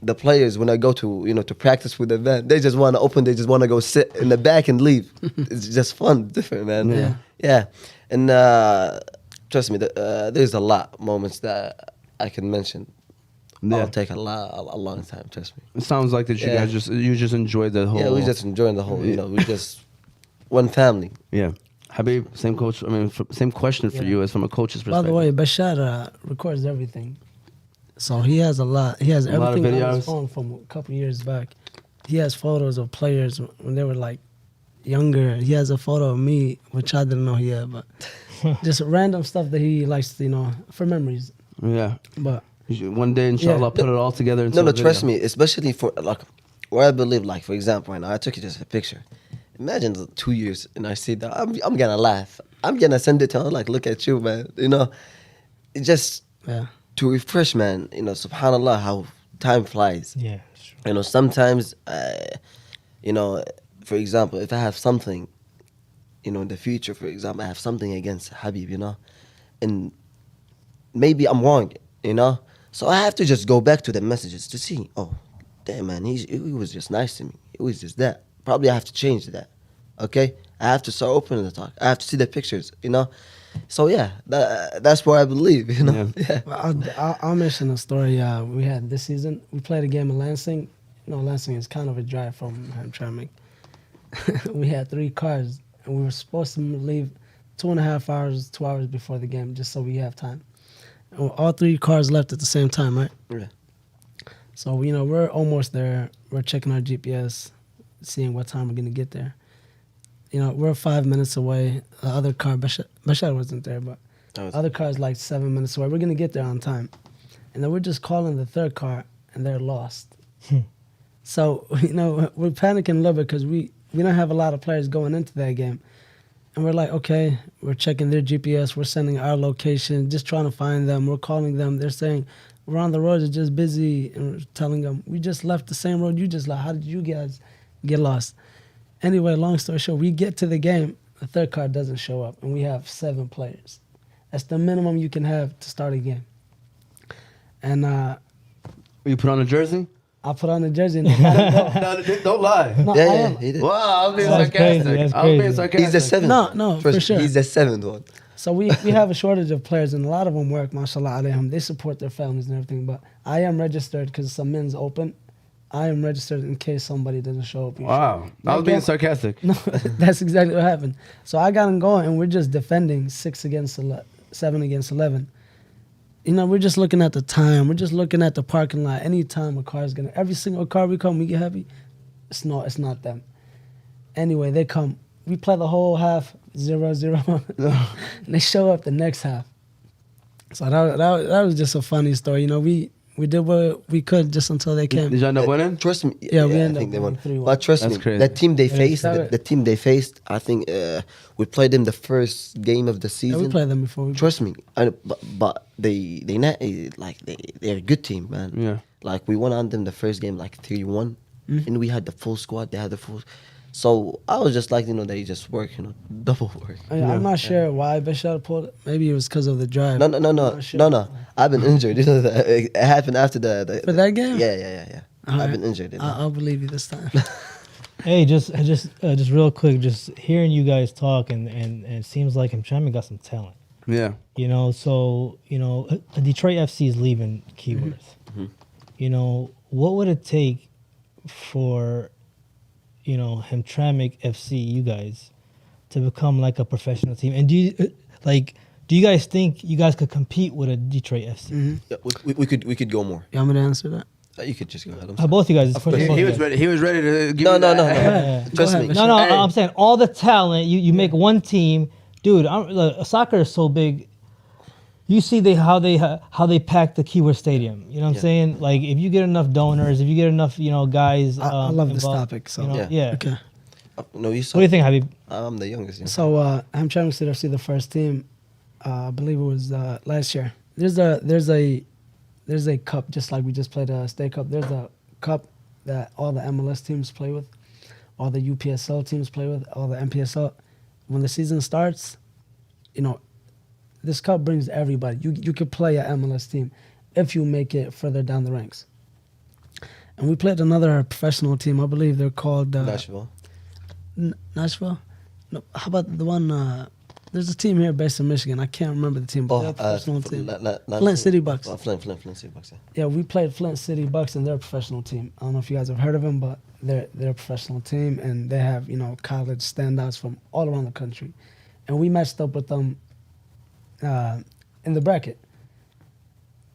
the players, when I go to, to practice with the van, they just want to open, they just want to go sit in the back and leave. It's just fun, different, man. Yeah. Yeah. And trust me, there's a lot of moments that I can mention. Yeah. It'll take a long time, trust me. It sounds like that you Yeah. guys just enjoyed the whole. Yeah, we just enjoying the whole, we just one family. Yeah. Habib, same coach. I mean, same question for Yeah. you as from a coach's By perspective. the way, Bashaar records everything. So he has a lot. He has A lot of everything on videos. his phone from a couple years back. He has photos of players when they were like younger. He has a photo of me, which I didn't know he had, but just random stuff that he likes, for memories. Yeah. But One day, inshallah, Yeah. put it all together. Into No, a no, video. trust me, especially for like where I believe, like for example, right now I took you just a picture. Imagine 2 years and I see that I'm gonna laugh. I'm gonna send it to her like, look at you, man. It just yeah, to refresh, man. Subhanallah, how time flies. Yeah, sure. Sometimes, for example, if I have something, in the future, for example, I have something against Habib, and maybe I'm wrong, so I have to just go back to the messages to see, oh, damn, man, he was just nice to me. It was just that. Probably I have to change that, okay? I have to start opening the talk. I have to see the pictures, So, yeah, that's what I believe, Yeah. Well, I'll mention a story we had this season. We played a game in Lansing. Lansing is kind of a drive from Hamtramck. We had 3 cars, and we were supposed to leave 2.5 hours, 2 hours before the game, just so we have time. And all 3 cars left at the same time, right? Yeah. So, we're almost there. We're checking our GPS, seeing what time we're going to get there. We're 5 minutes away. The other car, Bashaar wasn't there, but the other car is like 7 minutes away. We're going to get there on time. And then we're just calling the 3rd car, and they're lost. So, we're panicking a little bit because we don't have a lot of players going into that game. And we're like, okay, we're checking their GPS. We're sending our location, just trying to find them. We're calling them. They're saying, we're on the road. It's just busy. And we're telling them, we just left the same road you just left. How did you guys get lost? Anyway, long story short, we get to the game. The 3rd car doesn't show up. And we have 7 players. That's the minimum you can have to start a game. And You put on a jersey? I put on the jersey and they got it. No, don't lie. No, Yeah, I yeah, am. he did. Wow, I was being That's sarcastic. crazy, that's I was being crazy. sarcastic. He's the 7th. No, Trust for me, sure. He's the 7th one. So we have a shortage of players, and a lot of them work, mashallah alayhim. They support their families and everything. But I am registered because some men's open. I am registered in case somebody doesn't show up. Wow. I was being sarcastic. No, that's exactly what happened. So I got them going, and we're just defending 7 against 11. We're just looking at the time. We're just looking at the parking lot. Anytime a car is gonna, every single car we come, we get happy. It's not them. Anyway, they come. We play the whole half 0-0. And they show up the next half. So that was just a funny story. We did what we could just until they came. Did you end up winning? Trust me. Yeah, we I ended think up they won. winning 3-1. But trust That's me, crazy. the team they faced, that- the team they faced, I think we played them the first game of the Yeah, season. we played them before. Trust me, but they not they're a good team, man. Yeah. Like we won on them the first game like 3-1, and we had the full squad. They had the full. So I was just like, they just work, double work. I'm not sure why Bashaar pulled it. Maybe it was because of the drive. No. I'm not sure. No. I've been injured. It happened after the For that game? Yeah. I've been injured. I'll believe you this time. Hey, just real quick, just hearing you guys talk, and it seems like Hamtramck got some talent. Yeah. So Detroit FC is leaving Keyworth. What would it take for Hamtramck FC, you guys, to become like a professional team? And do you guys think you guys could compete with a Detroit FC? Yeah, we could go more. You want me to answer that? You could just go ahead. Both you guys. Of course. He was ready. He was ready to give No. you that. Yeah. Trust Go ahead, me. Bashaar. No, Hey. I'm saying all the talent. You make one team, dude. Soccer is so big. You see how they pack the Keyworth Stadium. You know what I'm Yeah. saying? Like if you get enough donors, if you get enough guys. I love this involved, topic. So yeah. okay. No, you What do you think, Habib? I'm the youngest. So Hamtramck City F.C. the first team, I believe it was last year. There's a cup, just like we just played a state cup. There's a cup that all the MLS teams play with, all the UPSL teams play with, all the MPSL. When the season starts, you know, this cup brings everybody. You could play an MLS team if you make it further down the ranks. And we played another professional team. I believe they're called Nashville. Nashville. No, how about the one? There's a team here based in Michigan. I can't remember the team, but they're a professional team. Flint City Bucks. Flint City Bucks. Yeah. Yeah, we played Flint City Bucks, and they're a professional team. I don't know if you guys have heard of them, but they're a professional team, and they have, you know, college standouts from all around the country. And we matched up with them in the bracket.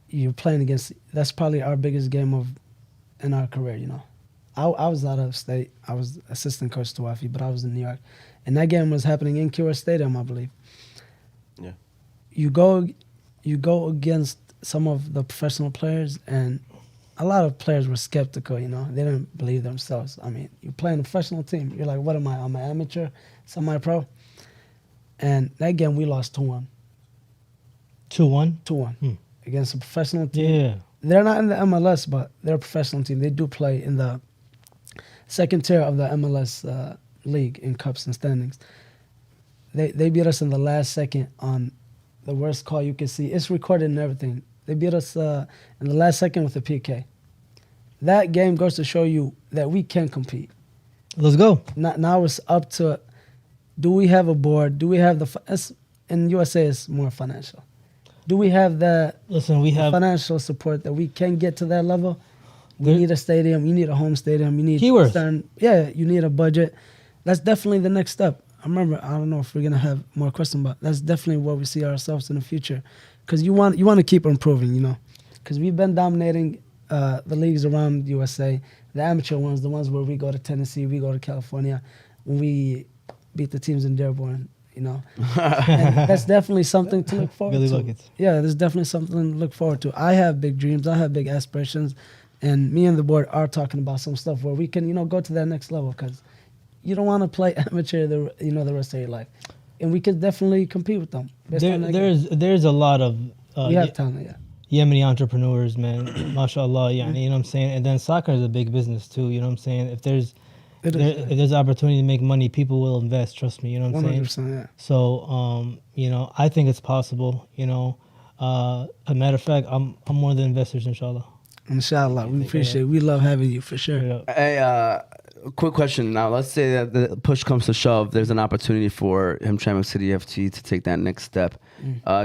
You're playing against. That's probably our biggest game in our career. You know, I was out of state. I was assistant coach to Alyafei, but I was in New York, and that game was happening in Kira Stadium, I believe. Yeah. You go against some of the professional players, and a lot of players were skeptical. You know, they didn't believe themselves. I mean, you're playing a professional team. You're like, what am I? I'm an amateur, semi-pro. And that game we lost 2-1. 2-1? 2-1 against a professional team. Yeah. They're not in the MLS, but they're a professional team. They do play in the second tier of the MLS league in cups and standings. They beat us in the last second on the worst call you can see. It's recorded and everything. They beat us in the last second with a PK. That game goes to show you that we can compete. Let's go. Now it's up to, do we have a board? Do we have in USA it's more financial. Do we have the financial support that we can get to that level? We need a stadium. You need a home stadium. You need keywords. You need a budget. That's definitely the next step. I don't know if we're gonna have more questions, but that's definitely where we see ourselves in the future. Because you want to keep improving, you know. Because we've been dominating the leagues around USA, the amateur ones, the ones where we go to Tennessee, we go to California, when we beat the teams in Dearborn. You know, and that's definitely something to look forward to. Buckets. Yeah, there's definitely something to look forward to. I have big dreams. I have big aspirations, and me and the board are talking about some stuff where we can, you know, go to that next level. Because you don't want to play amateur, the rest of your life, and we could definitely compete with them. There's a lot of we have talent, Yemeni entrepreneurs, man. MashaAllah, you know what I'm saying. And then soccer is a big business too. You know what I'm saying. If there's opportunity to make money, people will invest. Trust me. You know what I'm saying? 100%, yeah. So, you know, I think it's possible. You know, a matter of fact, I'm one of the investors, inshallah. Inshallah, we appreciate it. We love having you for sure. Yeah. Hey, quick question now. Let's say that the push comes to shove. There's an opportunity for Hamtramck City F.C. to take that next step.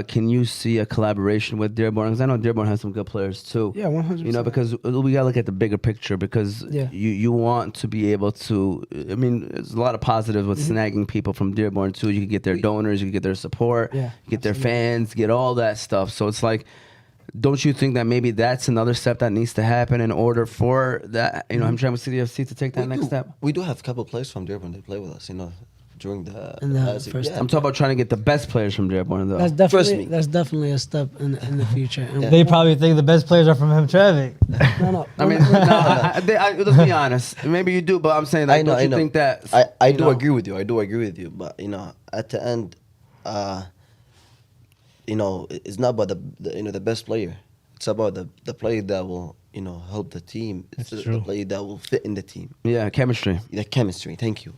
Can you see a collaboration with Dearborn? Because I know Dearborn has some good players too. Yeah, 100%. You know, because we gotta look at the bigger picture. Because you want to be able to. I mean, there's a lot of positives with snagging people from Dearborn too. You can get their donors, you can get their support, you get their fans, get all that stuff. So it's like, don't you think that maybe that's another step that needs to happen in order for that, you know, Hamtramck City FC to take that next step? We do have a couple of players from Dearborn that play with us, you know, during the first I'm talking about trying to get the best players from Dearborn, though. That's definitely a step in the future. And They probably think the best players are from Hamtramck. No. I mean, let's be honest. Maybe you do, but I'm saying, like, don't you think that? I do agree with you. I do agree with you. But, you know, at the end, you know, it's not about the best player. It's about the player that will, you know, help the team. It's the player that will fit in the team. Yeah, chemistry. The chemistry. Thank you.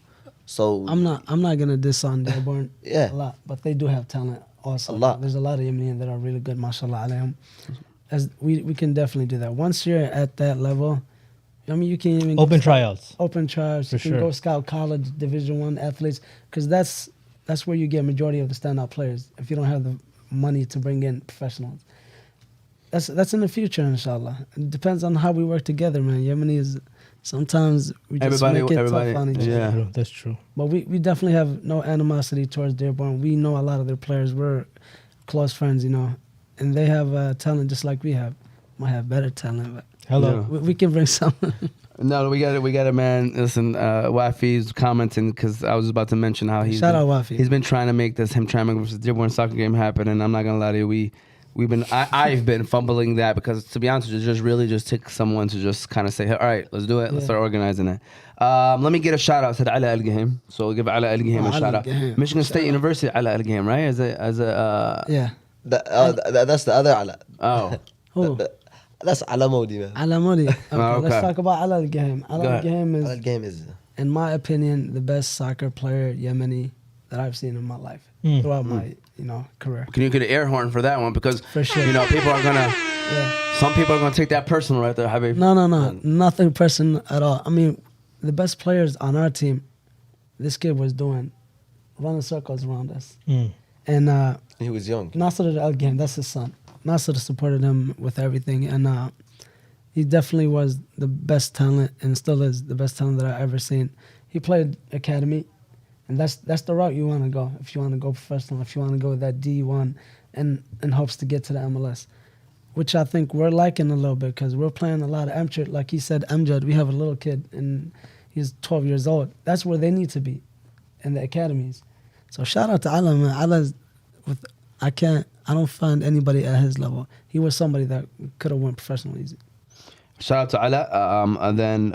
So I'm not gonna diss on Dearborn Yeah. a lot, but they do have talent also. A lot. There's a lot of Yemeni that are really good, mashallah alayhim. As we can definitely do that. Once you're at that level, I mean, you can even Open tryouts. Open tryouts. You can go scout college, Division I athletes, because that's where you get majority of the standout players. If you don't have the money to bring in professionals, that's in the future, inshallah. It depends on how we work together, man. Yemeni is sometimes we just make it tough on each other. Yeah, That's true. But we definitely have no animosity towards Dearborn. We know a lot of their players. We're close friends, you know, and they have talent just like we have. Might have better talent, but Hello. we can bring some. No, we got it, man. Listen, Alyafei's commenting because I was about to mention how Shout out Alyafei. He's been trying to make this Hamtramck versus Dearborn soccer game happen, and I'm not gonna lie to you, I've been fumbling that because, to be honest with you, just take someone to just kind of say, all right, let's do it. Let's start organizing it. Let me get a shout out to Ala Al Gahim. So we'll give Ala Al Gahim a shout out. Michigan State University, Ala Al Gahim, right? Yeah. that's the other Ala. Oh. That's Alamodi, man. Alamodi. Okay, Okay. let's talk about Ala Al-Gahem. Ala Go ahead. Al-Gahem That is, game is in my opinion, the best soccer player Yemeni that I've seen in my life throughout my career. Can you get an air horn for that one? Because For sure. people are gonna. Yeah. Some people are gonna take that personal right there, Habib. No, nothing personal at all. I mean, the best players on our team, this kid was doing running circles around us. And he was young. Nasser Al-Gahem, that's his son. Nasser supported him with everything, and he definitely was the best talent, and still is the best talent that I've ever seen. He played academy, and that's the route you want to go. If you want to go professional, if you want to go with that D1, and in hopes to get to the MLS, which I think we're liking a little bit because we're playing a lot of Amjad. Like he said, Amjad, we have a little kid, and he's 12 years old. That's where they need to be, in the academies. So shout out to Allah, man. Allah's I don't find anybody at his level. He was somebody that could have went professional easy. Shout out to Ala. And then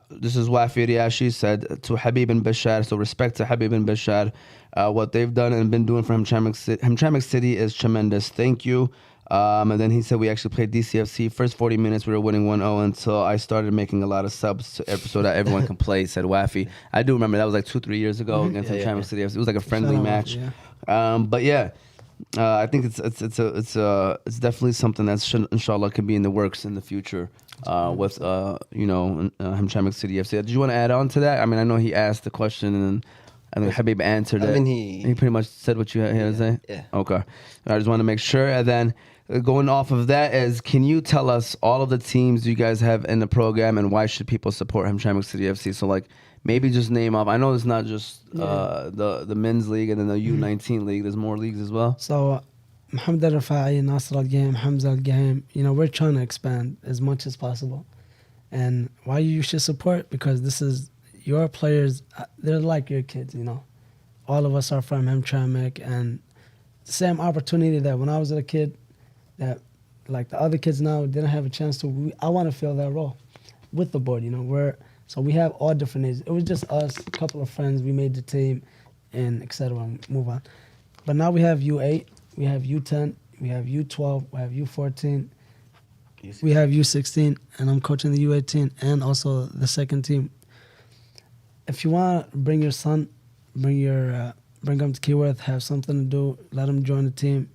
this is Wafi Riashi said to Habib and Bashaar. So respect to Habib and Bashaar. What they've done and been doing for Hamtramck City is tremendous. Thank you. And then he said we actually played DCFC. First 40 minutes we were winning 1-0 until I started making a lot of subs so that everyone can play, said Wafi. I do remember that was like 2-3 years ago against Hamtramck City FC. It was like a friendly Shout out, match. yeah. But yeah. I think it's definitely something that's inshallah could be in the works in the future with Hamtramck City FC. Did you want to add on to that? I mean, I know he asked the question and I think Habib answered it. I mean, he pretty much said what you had to say. Yeah. Okay. I just want to make sure. And then going off of that is, can you tell us all of the teams you guys have in the program and why should people support Hamtramck City FC? So like. Maybe just name off. I know it's not just the men's league and then the U19 league. There's more leagues as well. So, Mohamed Al-Rafai, Nasser Al-Gahem, Hamza Al-Gahem, we're trying to expand as much as possible. And why you should support? Because this is your players. They're like your kids, All of us are from Hamtramck, and the same opportunity that when I was a kid, that like the other kids now didn't have a chance to. I want to fill that role with the board. So we have all different ages. It was just us, a couple of friends. We made the team, and etc. And move on. But now we have U8, we have U10, we have U12, we have U14, we have U16, and I'm coaching the U18 and also the second team. If you want to bring your son, bring him to Keyworth, have something to do, let him join the team,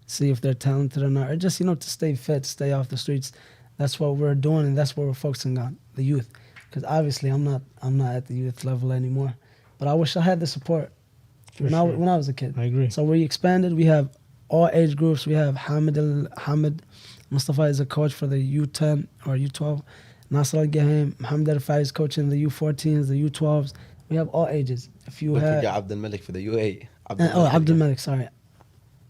see if they're talented or not, or just to stay fit, stay off the streets. That's what we're doing, and that's what we're focusing on, the youth. Because obviously I'm not at the youth level anymore, but I wish I had the support when I was a kid. I agree. So we expanded. We have all age groups. We have Hamid Mustafa is a coach for the U10 or U12. Nasser Al-Gahem, Mohamed Al-Rafai is coaching the U14s, the U12s. We have all ages. If you Don't have forget Abdul Malik for the UA. Abdul Malik, sorry.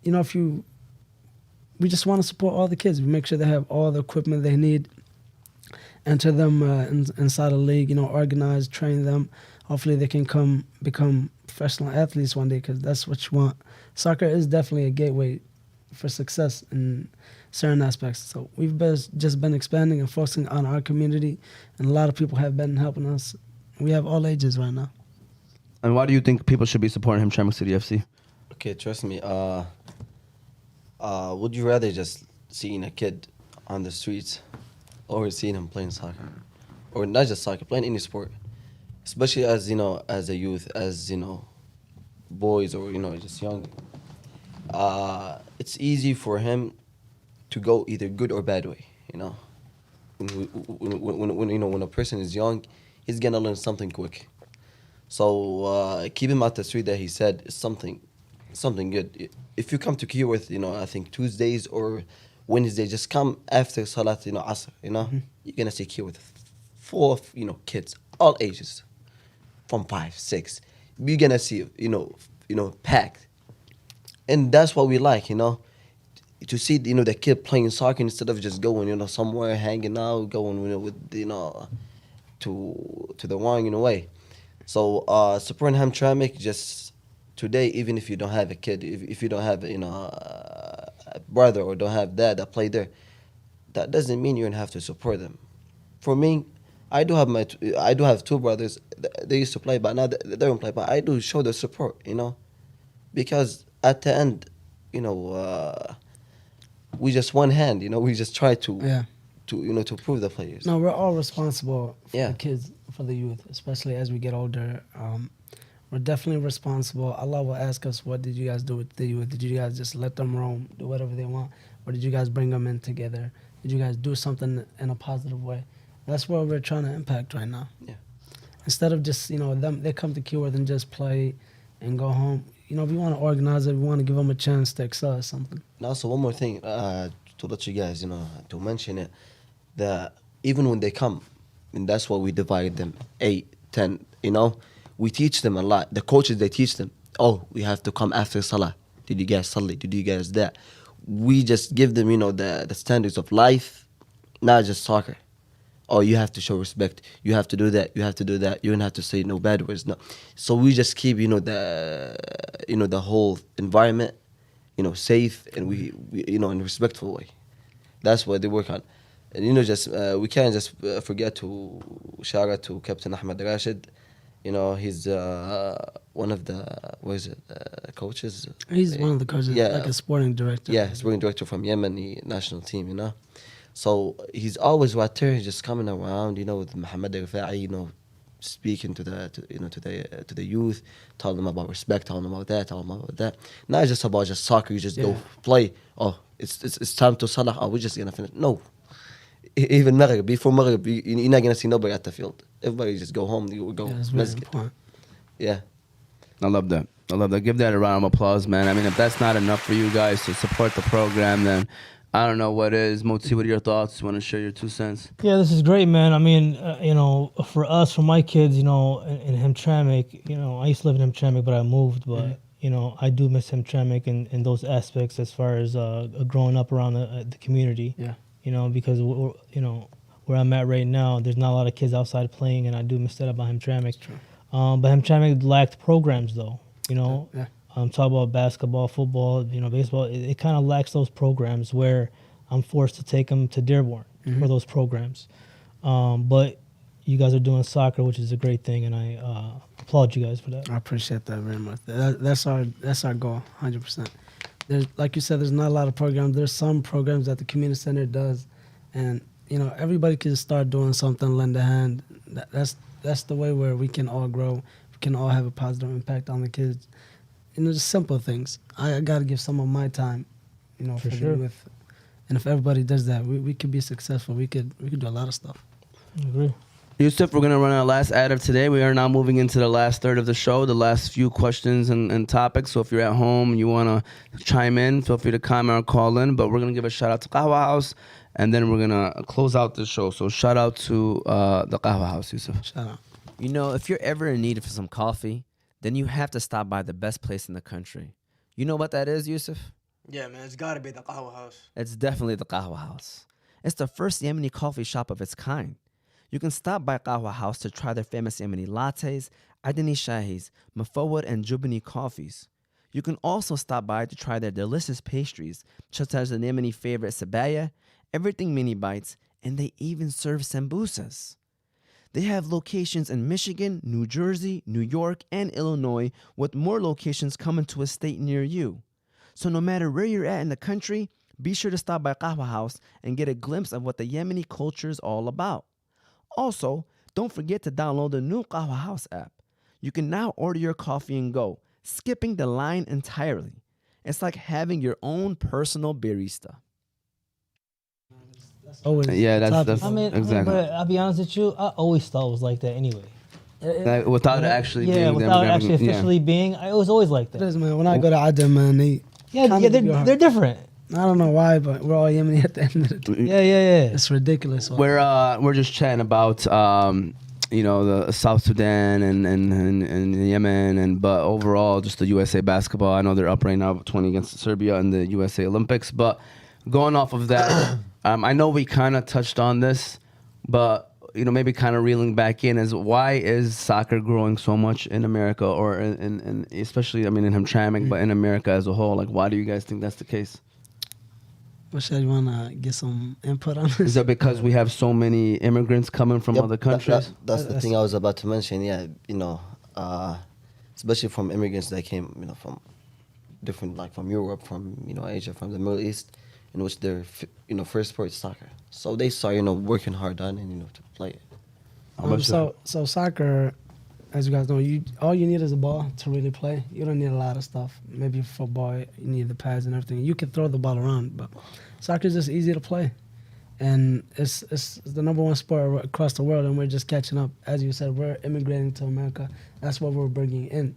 We just want to support all the kids. We make sure they have all the equipment they need. Enter them inside a league, organize, train them. Hopefully they can become professional athletes one day, because that's what you want. Soccer is definitely a gateway for success in certain aspects. So we've just been expanding and focusing on our community, and a lot of people have been helping us. We have all ages right now. And why do you think people should be supporting Hamtramck City FC? Okay, trust me. Would you rather just seeing a kid on the streets or seeing him playing soccer? Or not just soccer, playing any sport. Especially as, as a youth, as, boys or, just young. It's easy for him to go either good or bad way, When a person is young, he's going to learn something quick. So keep him out the street that he said is something good. If you come to Keyworth, I think Tuesdays or Wednesday, just come after Salat, Asr, You're going to see Keyworth full of, kids, all ages, from 5, 6. You're going to see, packed. And that's what we like, to see, the kid playing soccer instead of just going, somewhere, hanging out, going, with, to the wrong, way. So, supporting Hamtramck, just today, even if you don't have a kid, if you don't have, a brother or don't have dad that play there, that doesn't mean you're gonna have to support them. For me, I do have 2 brothers. They used to play, but now they don't play. But I do show the support, because at the end, we just one hand, we just try to to prove the players. No, we're all responsible for Yeah. the kids, for the youth, especially as we get older. We're definitely responsible. Allah will ask us, what did you guys do with the youth? Did you guys just let them roam, do whatever they want? Or did you guys bring them in together? Did you guys do something in a positive way? That's what we're trying to impact right now. Yeah. Instead of just, they come to Keyworth and just play and go home. We want to organize it. We want to give them a chance to excel at something. And also one more thing to let you guys, to mention it, that even when they come, and that's why we divide them 8, 10. We teach them a lot. The coaches, they teach them. Oh, we have to come after Salah. Did you guys Salah? Did you guys that? We just give them, the standards of life, not just soccer. Oh, you have to show respect. You have to do that. You have to do that. You don't have to say no bad words. No. So we just keep, the whole environment, safe, and we in a respectful way. That's what they work on. And just we can't just forget to shout out to Captain Ahmed Rashid. He's one of the coaches. He's one of the coaches, like a sporting director. Yeah, sporting director from Yemeni national team. So he's always right there, just coming around. With Mohammed Rafai, speaking to the youth, telling them about respect, telling them about that, telling them about that. Not just about just soccer. You just go play. Oh, it's time to Salah. Oh, we're just gonna finish. No. Even Maghrib, before Maghrib, you're not gonna see nobody at the field. Everybody just go home. You go That's very masjid. important. Yeah. I love that. Give that a round of applause, man. I mean, if that's not enough for you guys to support the program, then I don't know what is. Motsi, what are your thoughts? You want to share your 2 cents? Yeah, this is great, man. I mean, for us, for my kids, in Hamtramck, I used to live in Hamtramck, but I moved. But I do miss Hamtramck in those aspects as far as growing up around the community. Yeah. Because where I'm at right now, there's not a lot of kids outside playing, and I do miss that about Hamtramck. But Hamtramck lacked programs, though. Yeah. Talk about basketball, football, baseball. It kind of lacks those programs where I'm forced to take them to Dearborn for those programs. But you guys are doing soccer, which is a great thing, and I applaud you guys for that. I appreciate that very much. That's our goal, 100%. There's, like you said, there's not a lot of programs. There's some programs that the community center does, and everybody can start doing something, lend a hand. That's the way where we can all grow. We can all have a positive impact on the kids. Just simple things. I got to give some of my time, for sure. the youth. And if everybody does that, we could be successful. We could do a lot of stuff. I agree. Yusuf, we're going to run our last ad of today. We are now moving into the last third of the show, the last few questions and topics. So if you're at home and you want to chime in, feel free to comment or call in. But we're going to give a shout out to Qahwa House, and then we're going to close out the show. So shout out to the Qahwa House, Yusuf. Shout out. If you're ever in need of some coffee, then you have to stop by the best place in the country. You know what that is, Yusuf? Yeah, man, it's gotta be the Qahwa House. It's definitely the Qahwa House. It's the first Yemeni coffee shop of its kind. You can stop by Qahwa House to try their famous Yemeni lattes, Adani Shahis, Mafawad, and Jubani coffees. You can also stop by to try their delicious pastries, such as the Yemeni favorite sabaya, everything mini bites, and they even serve sambusas. They have locations in Michigan, New Jersey, New York, and Illinois, with more locations coming to a state near you. So no matter where you're at in the country, be sure to stop by Qahwa House and get a glimpse of what the Yemeni culture is all about. Also, don't forget to download the new Qahwa House app. You can now order your coffee and go, skipping the line entirely. It's like having your own personal barista. Always. Yeah, that's exactly. But I'll be honest with you, I always thought it was like that anyway. Without it actually being without it actually officially being, it was always like It that. is, man. When I go to Adam, man, They're different. I don't know why, but we're all Yemeni at the end of the day. Yeah. It's ridiculous. We're just chatting about the South Sudan and Yemen, but overall just the USA basketball. I know they're up right now 20 against Serbia in the USA Olympics, but going off of that, I know we kind of touched on this, but maybe kind of reeling back in is why is soccer growing so much in America, or in especially in Hamtramck, but in America as a whole? Like, why do you guys think that's the case? Bashaar, you want to get some input on Is this? that because we have so many immigrants coming from other countries? That's the thing I was about to mention. Yeah, especially from immigrants that came, from different, like from Europe, from Asia, from the Middle East. in which their first sport is soccer. So they start working hard on and to play it. So soccer, as you guys know, all you need is a ball to really play. You don't need a lot of stuff. Maybe football, you need the pads and everything. You can throw the ball around, but soccer is just easy to play, and it's the number one sport across the world, and we're just catching up. As you said, we're immigrating to America. That's what we're bringing in,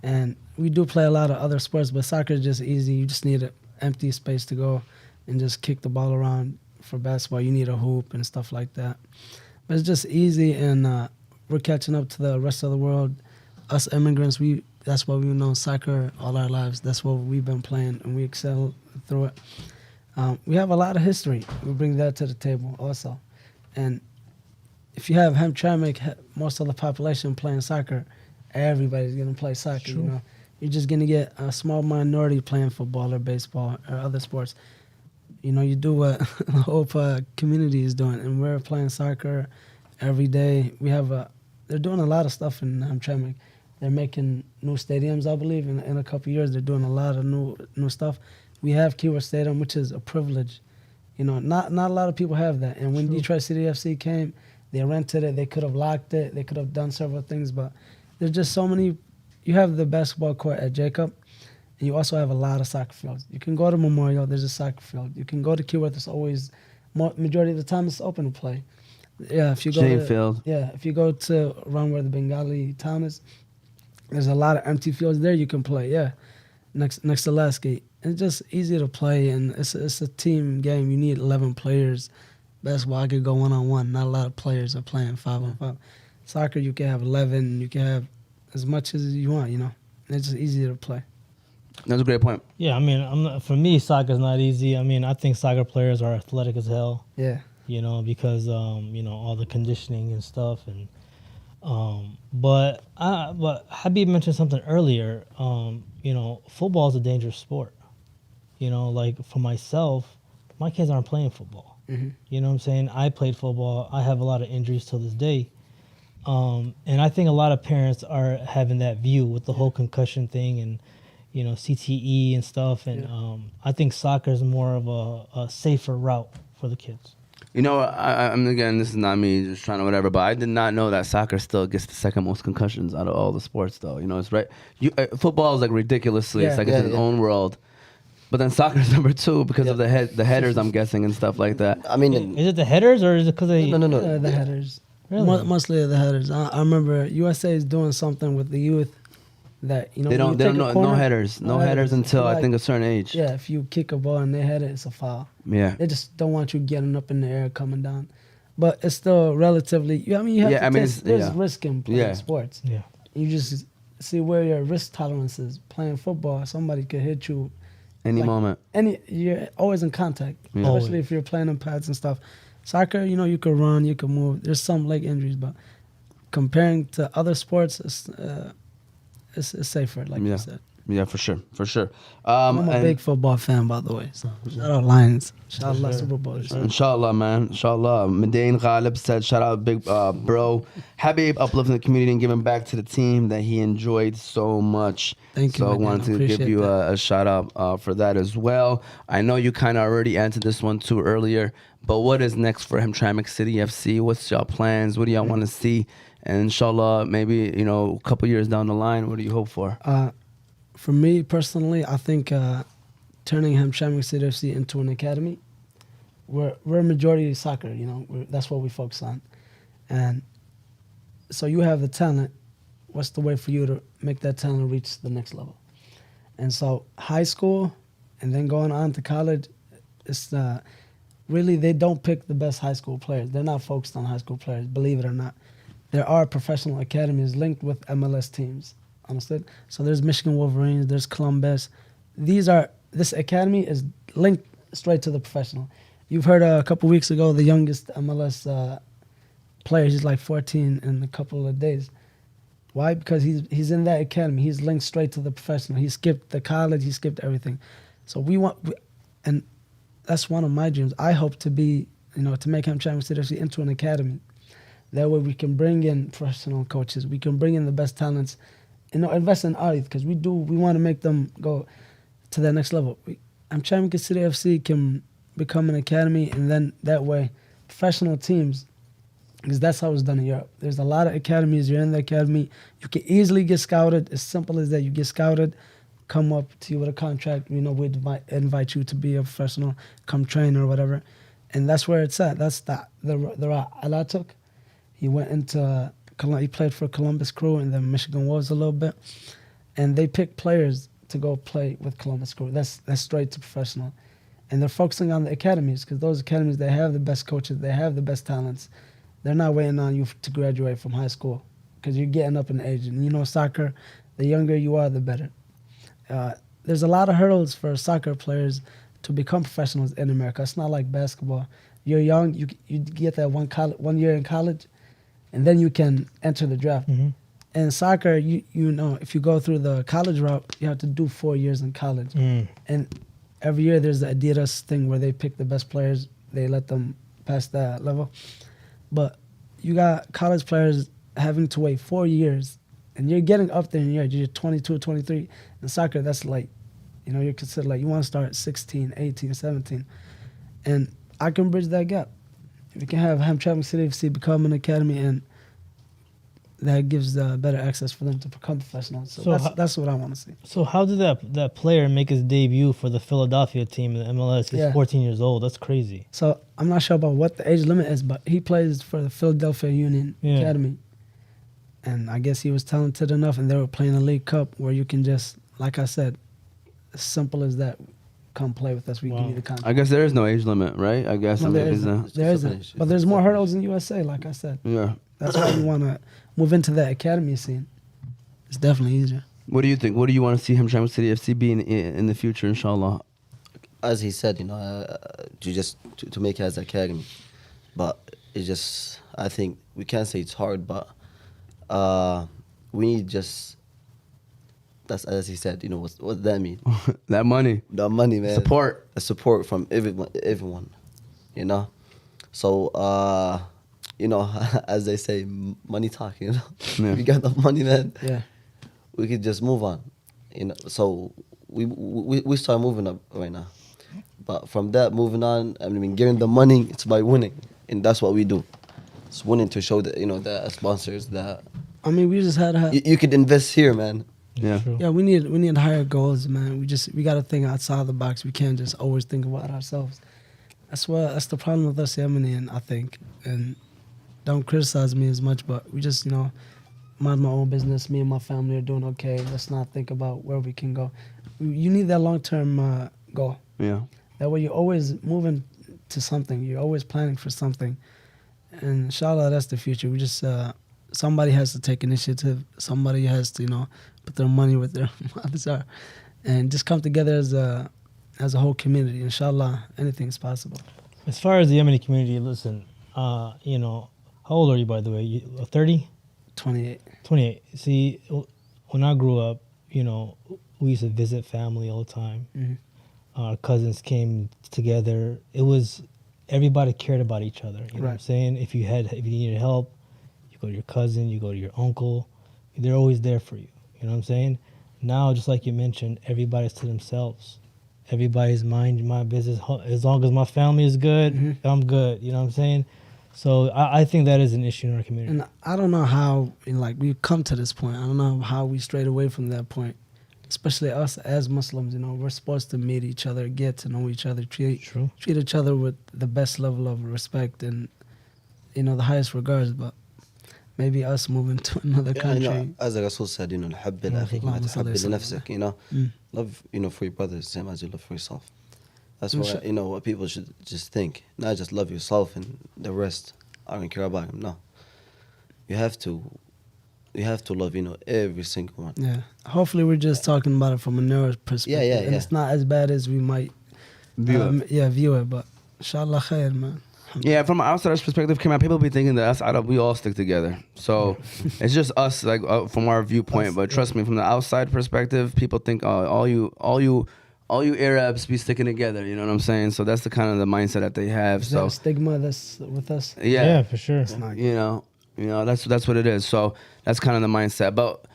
and we do play a lot of other sports, but soccer is just easy. You just need an empty space to go and just kick the ball around. For basketball, you need a hoop and stuff like that. But it's just easy, and we're catching up to the rest of the world. Us immigrants, that's what we've known soccer all our lives. That's what we've been playing, and we excel through it. We have a lot of history. We bring that to the table also. And if you have Hamtramck, most of the population playing soccer, everybody's going to play soccer. True. You're just going to get a small minority playing football or baseball or other sports. You do what the whole community is doing, and we're playing soccer every day. They're doing a lot of stuff in Hamtramck. They're making new stadiums, I believe. In a couple of years, they're doing a lot of new stuff. We have Keyword Stadium, which is a privilege. Not a lot of people have that. And when Detroit City FC came, they rented it. They could have locked it. They could have done several things, but there's just so many. You have the basketball court at Jacob, and you also have a lot of soccer fields. You can go to Memorial, there's a soccer field. You can go to Keyword, there's always, majority of the time, it's open to play. Yeah, if you go Shane Field. Yeah, if you go to around where the Bengali town is, there's a lot of empty fields there you can play. Yeah, next to last gate. It's just easy to play, and it's a team game. You need 11 players. Basketball, I could go 1-on-1. Not a lot of players are playing 5-on-5. Soccer, you can have 11. You can have as much as you want. It's just easier to play. That's a great point. Yeah, I mean, for me, soccer's not easy. I mean, I think soccer players are athletic as hell. Yeah. Because all the conditioning and stuff, and but Habib mentioned something earlier. Football is a dangerous sport. Like for myself, my kids aren't playing football. Mm-hmm. You know what I'm saying? I played football. I have a lot of injuries till this day. And I think a lot of parents are having that view with the whole concussion thing and, CTE and stuff. And I think soccer is more of a safer route for the kids. I'm again, this is not me just trying to whatever, but I did not know that soccer still gets the second most concussions out of all the sports, though. It's right. Football is like ridiculously, it's like it's its own world. But then soccer is number 2 because of the headers, I'm guessing, and stuff like that. I mean, is it the headers or is it because they? No. The headers. Really? Mostly the headers. I remember USA is doing something with the youth that They don't know no headers until I think a certain age. Yeah, if you kick a ball and they head it, it's a foul. Yeah. They just don't want you getting up in the air, coming down. But it's still relatively. There's risk in playing sports. Yeah. You just see where your risk tolerance is. Playing football, somebody could hit you any moment. You're always in contact, Yeah. especially Always. if you're playing on pads and stuff. Soccer, you could run, you could move. There's some leg injuries, but comparing to other sports, it's safer, like you said. Yeah, for sure. I'm a big football fan, by the way. So shout out Lions. Shout out Super Bowl. Inshallah, man. Inshallah. Medain Galeb said, shout out, big bro. Habib uplifting the community and giving back to the team that he enjoyed so much. Thank you, So I Medain. wanted to Appreciate give you that. a shout out for that as well. I know you kind of already answered this one too earlier, but what is next for Hamtramck City FC? What's y'all plans? What do y'all want to see? And inshallah, maybe, a couple years down the line, what do you hope for? For me personally, I think turning Hamtramck City FC into an academy. We're majority soccer, that's what we focus on. And so you have the talent. What's the way for you to make that talent reach the next level? And so high school and then going on to college, it's really they don't pick the best high school players. They're not focused on high school players, believe it or not. There are professional academies linked with MLS teams. Understood? So there's Michigan Wolverines, there's Columbus. This academy is linked straight to the professional. You've heard a couple weeks ago the youngest MLS player, he's like 14 in a couple of days. Why? Because he's in that academy. He's linked straight to the professional. He skipped the college, he skipped everything. So and that's one of my dreams. I hope to be, to make Hamtramck City FC into an academy. That way we can bring in professional coaches. We can bring in the best talents. Invest in our youth because we want to make them go to the next level. Hamtramck City FC can become an academy, and then that way, professional teams, because that's how it's done in Europe. There's a lot of academies. You're in the academy. You can easily get scouted. As simple as that. You get scouted, come up to you with a contract. You know, we'd invite you to be a professional, come train or whatever. And that's where it's at. That's the route Ala took. He went into, he played for Columbus Crew and then Michigan Wolves a little bit. And they picked players to go play with Columbus Crew. That's straight to professional. And they're focusing on the academies because those academies, they have the best coaches, they have the best talents. They're not waiting on you to graduate from high school because you're getting up in age. And you know, soccer, the younger you are, the better. There's a lot of hurdles for soccer players to become professionals in America. It's not like basketball. You're young, you get that 1 year in college, and then you can enter the draft. Mm-hmm. In soccer, you know, if you go through the college route, you have to do 4 years in college. Mm. And every year there's the Adidas thing where they pick the best players, they let them pass that level. But you got college players having to wait 4 years, and you're getting up there in your age. You're 22, 23. In soccer, that's late. You know, you're considered like you want to start at 16, 18, 17. And I can bridge that gap. We can have Hamtramck City F.C. become an academy, and that gives better access for them to become professionals. So that's what I want to see. So how did that player make his debut for the Philadelphia team in the MLS? He's 14 years old. That's crazy. So I'm not sure about what the age limit is, but he plays for the Philadelphia Union Academy. And I guess he was talented enough, and they were playing a League Cup where you can just, like I said, as simple as that, come play with us. We give you the contract. I guess there is no age limit, right? I guess. No, there isn't. But there's more hurdles in USA, like I said. Yeah. That's why we want to move into that academy scene. It's definitely easier. What do you think? What do you want to see Hamtramck City FC be in the future, inshallah? As he said, you know, to make it as an academy. But it's just, I think, we can't say it's hard, but we need just, that's as he said, you know, what does that mean? That money. The money, man. Support. The support from everyone, you know? So, you know, as they say, money talk, you know? Yeah. We got the money, man. Yeah. We could just move on, you know? So we start moving up right now. But from that, moving on, I mean, getting the money, it's by winning. And that's what we do. It's winning to show that, you know, the sponsors that... I mean, we just had to You could invest here, man. Yeah. True. Yeah, we need higher goals, man. We got to think outside the box. We can't just always think about ourselves. That's the problem with us Yemeni, I think. And don't criticize me as much, but we just, you know, mind my own business. Me and my family are doing okay. Let's not think about where we can go. You need that long-term goal. Yeah. That way you're always moving to something. You're always planning for something. And inshallah, that's the future. We just, somebody has to take initiative. Somebody has to, you know, put their money where their mouths are. And just come together as a whole community. Inshallah, anything's possible. As far as the Yemeni community, listen, you know, how old are you, by the way? 30? 28. 28. See, when I grew up, you know, we used to visit family all the time. Mm-hmm. Our cousins came together. It was, everybody cared about each other. You know what I'm saying? If you needed help, you go to your cousin, you go to your uncle. They're always there for you. You know what I'm saying? Now, just like you mentioned, everybody's to themselves. Everybody's mind my business. As long as my family is good, I'm good. You know what I'm saying? So I think that is an issue in our community. And I don't know how, you know, like, we've come to this point. I don't know how we strayed away from that point. Especially us as Muslims, you know, we're supposed to meet each other, get to know each other, treat each other with the best level of respect and, you know, the highest regards. But maybe us moving to another country. You know, as the Rasul said, you know, الحب لأخيك ما تحب لنفسك, you know, love, you know, for your brothers, same as you love for yourself. That's what, you know, what people should just think. Not just love yourself and the rest, I don't care about them. No, you have to love, you know, every single one. Yeah. Hopefully we're just talking about it from a narrow perspective. Yeah. And it's not as bad as we might view it. But inshallah khair, man. Yeah, from an outsider's perspective, people be thinking that us Arab, we all stick together. So it's just us, like from our viewpoint. But trust me, from the outside perspective, people think, oh, all you Arabs be sticking together. You know what I'm saying? So that's the kind of the mindset that they have. Is so that a stigma that's with us? Yeah, for sure. It's not good. You know, that's what it is. So that's kind of the mindset. But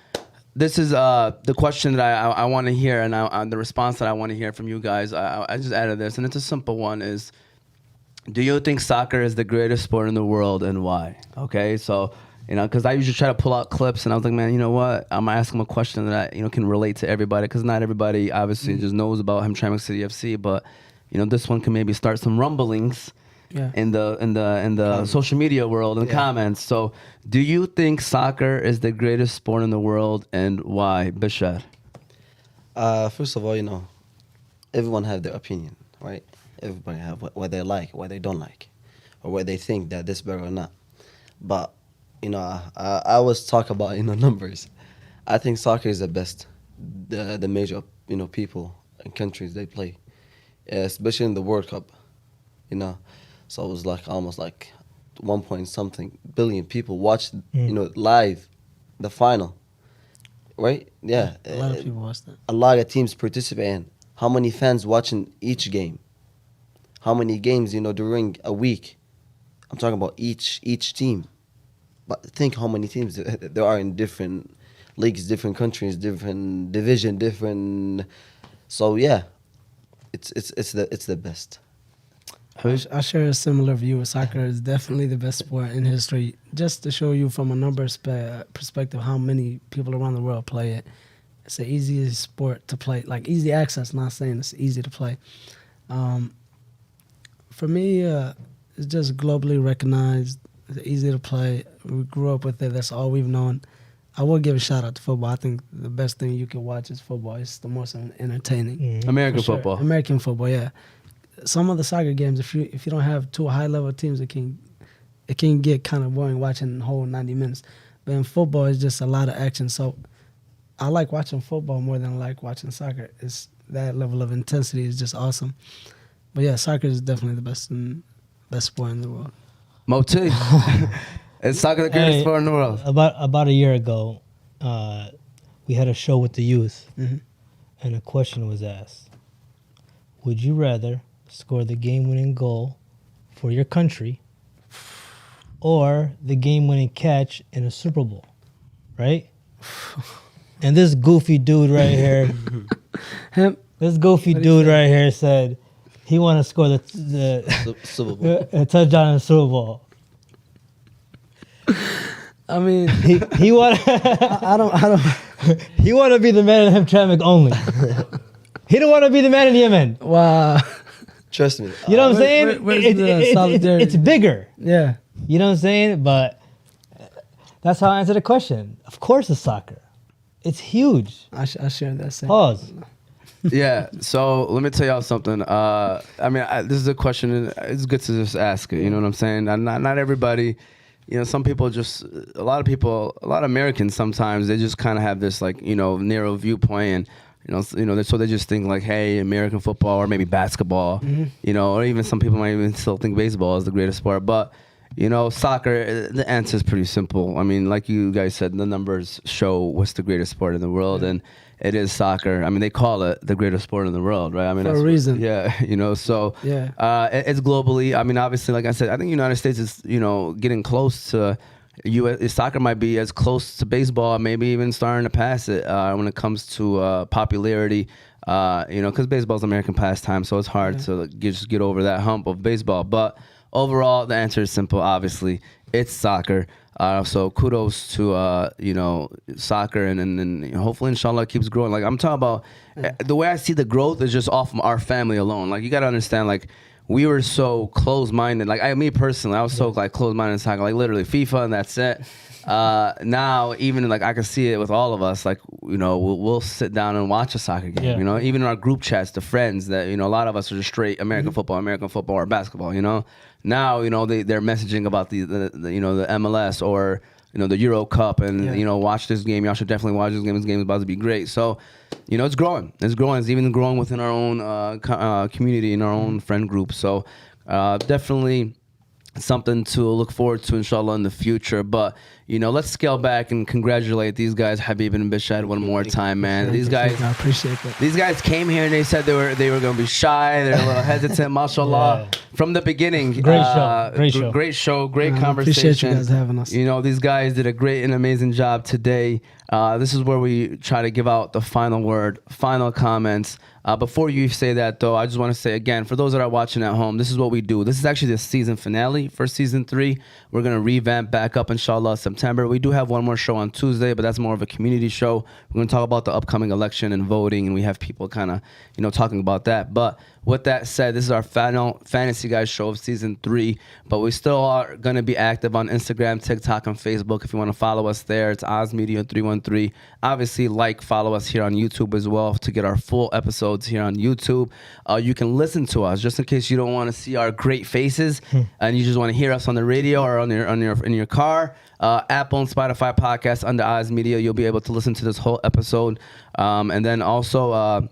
this is the question that I want to hear, and the response that I want to hear from you guys. I just added this, and it's a simple one: is do you think soccer is the greatest sport in the world, and why? Okay, so because I usually try to pull out clips, and I was like, man, you know what? I'm gonna ask him a question that can relate to everybody, because not everybody obviously just knows about Hamtramck City FC, but this one can maybe start some rumblings. Yeah. In the social media world and comments. So, do you think soccer is the greatest sport in the world, and why, Bashaar? First of all, everyone have their opinion, right? Everybody have what they like, what they don't like, or what they think that this better or not. But I always talk about numbers. I think soccer is the best. The major people and countries they play, especially in the World Cup. So it was almost 1 point something billion people watched, live the final, right? Yeah, A lot of people watch that. a lot of teams participate in. How many fans watching each game? How many games, during a week? I'm talking about each team. But think how many teams there are in different leagues, different countries, different division, different. So yeah, it's the best. I share a similar view. Soccer is definitely the best sport in history. Just to show you from a numbers perspective how many people around the world play it. It's the easiest sport to play, easy access. Not saying it's easy to play. For me, it's just globally recognized. It's easy to play. We grew up with it. That's all we've known. I will give a shout out to football. I think the best thing you can watch is football. It's the most entertaining. American For sure. football. American football, yeah. Some of the soccer games, if you don't have two high level teams, it can get kind of boring watching the whole 90 minutes. But in football, it's just a lot of action. So I like watching football more than I like watching soccer. It's that level of intensity is just awesome. But yeah, soccer is definitely the best sport in the world. Moti, is soccer the greatest sport in the world? About a year ago, we had a show with the youth, Mhm. and a question was asked: would you rather score the game-winning goal for your country or the game-winning catch in a Super Bowl? Right? And this goofy dude right here, right here said he want to score the Super Bowl. a touchdown in the Super Bowl. I mean, He want I don't. he want to be the man in Hamtramck only. He don't want to be the man in Yemen. Wow. Trust me. You know what I'm saying? where's the solidarity? It's bigger. Yeah. You know what I'm saying? But that's how I answer the question. Of course it's soccer. It's huge. I share that same. Pause. Yeah. So let me tell y'all something. This is a question. It's good to just ask it. You know what I'm saying? Not everybody. Some people a lot of Americans sometimes they just kind of have this narrow viewpoint, and so they just think hey, American football or maybe basketball, or even some people might even still think baseball is the greatest sport. But soccer, the answer is pretty simple. I mean, like you guys said, the numbers show what's the greatest sport in the world, and it is soccer. I mean, they call it the greatest sport in the world, right? I mean, For a reason. Yeah, so Yeah. it's globally. I mean, obviously, like I said, I think United States is getting close to U.S. Soccer might be as close to baseball, maybe even starting to pass it when it comes to popularity. Because baseball's American pastime, so it's hard to just get over that hump of baseball. But overall, the answer is simple. Obviously, it's soccer. So kudos to soccer, and hopefully, inshallah, it keeps growing. I'm talking about the way I see the growth is just off of our family alone. You got to understand, we were so close-minded. Me personally, I was so close-minded in soccer. Literally FIFA, and that's it. Now, even I can see it with all of us. We'll sit down and watch a soccer game. Yeah. Even in our group chats, the friends that a lot of us are just straight American football, or basketball. Now they're messaging about the MLS or the Euro Cup, and watch this game. Y'all should definitely watch this game. This game is about to be great. So it's growing. It's even growing within our own community, in our own friend group. So definitely something to look forward to, inshallah, in the future. But let's scale back and congratulate these guys, Habib and Bashaar, one more time, man. These guys, I appreciate that. these guys came here and they said they were going to be shy. They're a little hesitant, mashallah. Yeah. From the beginning. Great show. Great show. Great show. Great I conversation. appreciate you guys having us. These guys did a great and amazing job today. This is where we try to give out the final word, final comments. Before you say that, though, I just want to say again, for those that are watching at home, this is what we do. This is actually the season finale for season 3. We're going to revamp back up, inshallah, September. We do have one more show on Tuesday, but that's more of a community show. We're going to talk about the upcoming election and voting, and we have people kind of, talking about that. But with that said, this is our final Fantasy Guys show of season 3, but we still are going to be active on Instagram, TikTok, and Facebook. If you want to follow us there, it's OzMedia313. Obviously, follow us here on YouTube as well to get our full episodes here on YouTube. You can listen to us just in case you don't want to see our great faces and you just want to hear us on the radio or in your car. Apple and Spotify podcasts under Oz Media. You'll be able to listen to this whole episode. And then also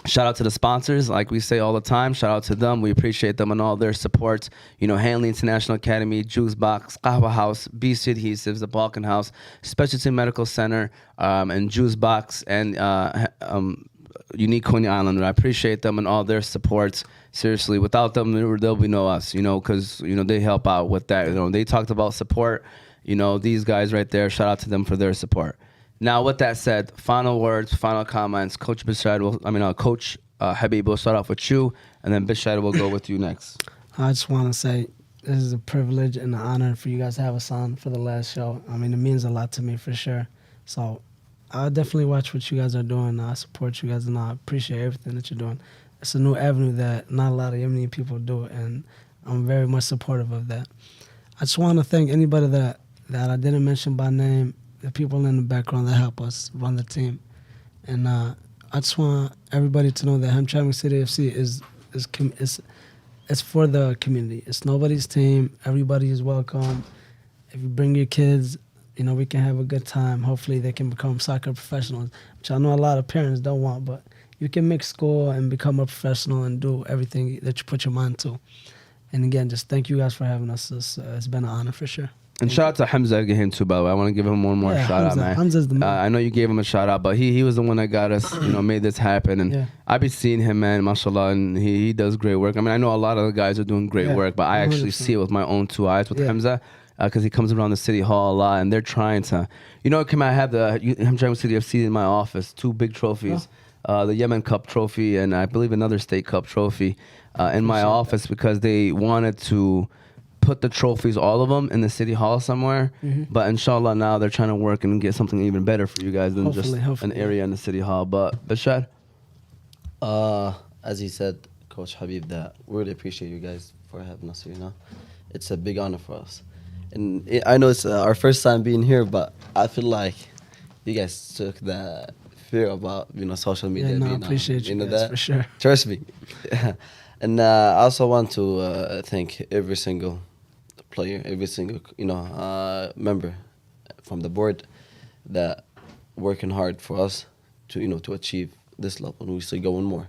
shout out to the sponsors, like we say all the time. Shout out to them. We appreciate them and all their support. Hanley International Academy, Juice Box, Qahwa House, BC Adhesives, the Balkan House, Specialty Medical Center, and Juice Box, and Unique Coney Island. I appreciate them and all their support. Seriously, without them, there'll be no us, because, they help out with that. They talked about support. These guys right there, shout out to them for their support. Now, with that said, final words, final comments. Coach Bashaar Coach Habib will start off with you, and then Bashaar will go with you next. I just want to say this is a privilege and an honor for you guys to have us on for the last show. It means a lot to me for sure. So I definitely watch what you guys are doing. I support you guys, and I appreciate everything that you're doing. It's a new avenue that not a lot of Yemeni people do, and I'm very much supportive of that. I just want to thank anybody that I didn't mention by name, the people in the background that help us run the team. And I just want everybody to know that Hamtramck City F.C. is for the community. It's nobody's team. Everybody is welcome. If you bring your kids, we can have a good time. Hopefully they can become soccer professionals, which I know a lot of parents don't want, but you can mix school and become a professional and do everything that you put your mind to. And again, just thank you guys for having us. It's been an honor for sure. And shout out to Hamza again too, by the way. I want to give him one more shout out, man. Hamza's the man. I know you gave him a shout out, but he was the one that got us, made this happen. And I be seeing him, man, mashallah, and he does great work. I know a lot of the guys are doing great work, but I actually 100%. See it with my own 2 eyes with Hamza, because he comes around the city hall a lot, and they're trying to, I have the Hamtramck City F.C. in my office, 2 big trophies, the Yemen Cup trophy and I believe another state cup trophy in my office, because they wanted to put the trophies, all of them, in the city hall somewhere. But inshallah, now they're trying to work and get something even better for you guys than hopefully, an area in the city hall. But Bashaar? As he said, Coach Habib, that we really appreciate you guys for having us here. It's a big honor for us. And I know it's our first time being here, but I feel like you guys took that fear about social media. I appreciate you guys, that for sure. Trust me. And I also want to thank every single player, every single member from the board that working hard for us to to achieve this level, and we still going more.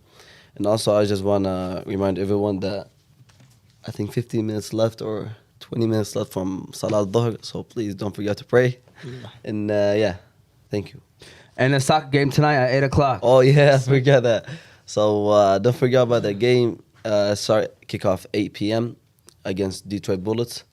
And also, I just want to remind everyone that I think 15 minutes left or 20 minutes left from Salat Dhuhr, so please don't forget to pray. And thank you. And a soccer game tonight at 8 o'clock. Oh yeah, forget that. So don't forget about that game. Kickoff 8 p.m. against Detroit Bullets.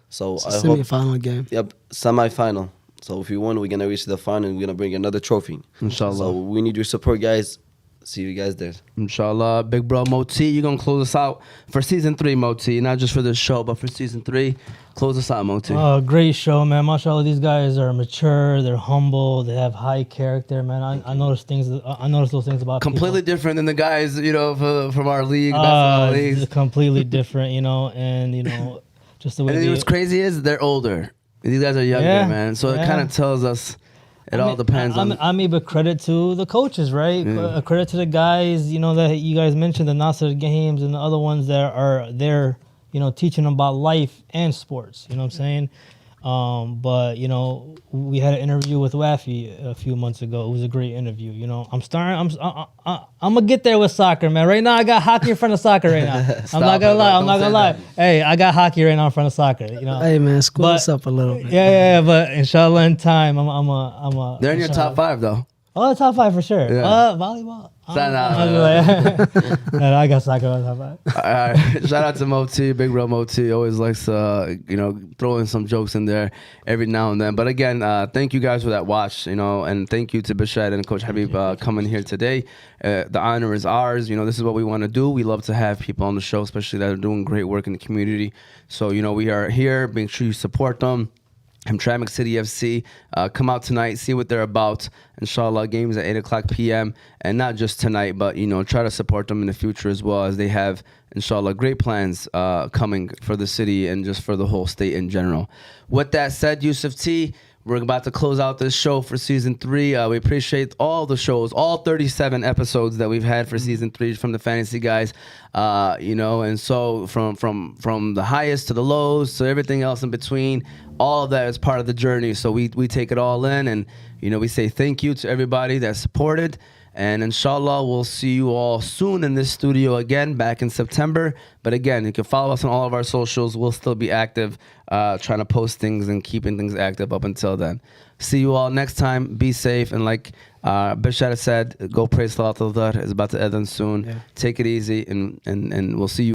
So it's I a semi-final game. Yep, semi-final. So if you win, we're gonna reach the final, and we're gonna bring another trophy. Inshallah. So we need your support, guys. See you guys there. Inshallah. Big bro Moti, you're going to close us out for season 3, Moti. Not just for this show, but for season 3. Close us out, Moti. Great show, man. MashaAllah, these guys are mature, they're humble, they have high character, man. I noticed those things about completely people. Different than the guys, from our league. It's completely different, and just the way. And what's crazy is they're older. These guys are younger, man. So it kind of tells us. It all depends on. I mean, but credit to the coaches, right? Credit to the guys, that you guys mentioned, the Nasser games and the other ones that are there, teaching them about life and sports. You know what I'm saying? But you know, we had an interview with Wafi a few months ago. It was a great interview. You know, I'm gonna get there with soccer, man. Right now, I got hockey in front of soccer. Right now, I'm not gonna lie. I'm not gonna lie. Hey, I got hockey right now in front of soccer. You know. Hey man, school But- us up a little bit. Yeah. But inshallah, in time, I'm a. They're in your inshallah. top 5 though. Oh, top 5 for sure. Yeah. Volleyball. Nah. I got soccer on top 5. All right. Shout out to Moti, Big Bro Moti. Always likes to, throw in some jokes in there every now and then. But again, thank you guys for that watch, and thank you to Bashaar and Coach Habib coming here today. The honor is ours. This is what we want to do. We love to have people on the show, especially that are doing great work in the community. So, we are here. Make sure you support them. Hamtramck City F.C. Come out tonight, see what they're about. Inshallah, games at 8 o'clock p.m. And not just tonight, but, try to support them in the future as well, as they have, inshallah, great plans coming for the city and just for the whole state in general. With that said, Yusuf T, we're about to close out this show for season 3. We appreciate all the shows, all 37 episodes that we've had for season 3 from the Fantasy Guys. And so from the highest to the lows to everything else in between, all of that is part of the journey. So we take it all in, and we say thank you to everybody that supported. And inshallah, we'll see you all soon in this studio again, back in September. But again, you can follow us on all of our socials. We'll still be active, trying to post things and keeping things active up until then. See you all next time. Be safe. And like Bashaar said, go pray Salat al-Dhuhr. It's about to end soon. Yeah. Take it easy, and we'll see you.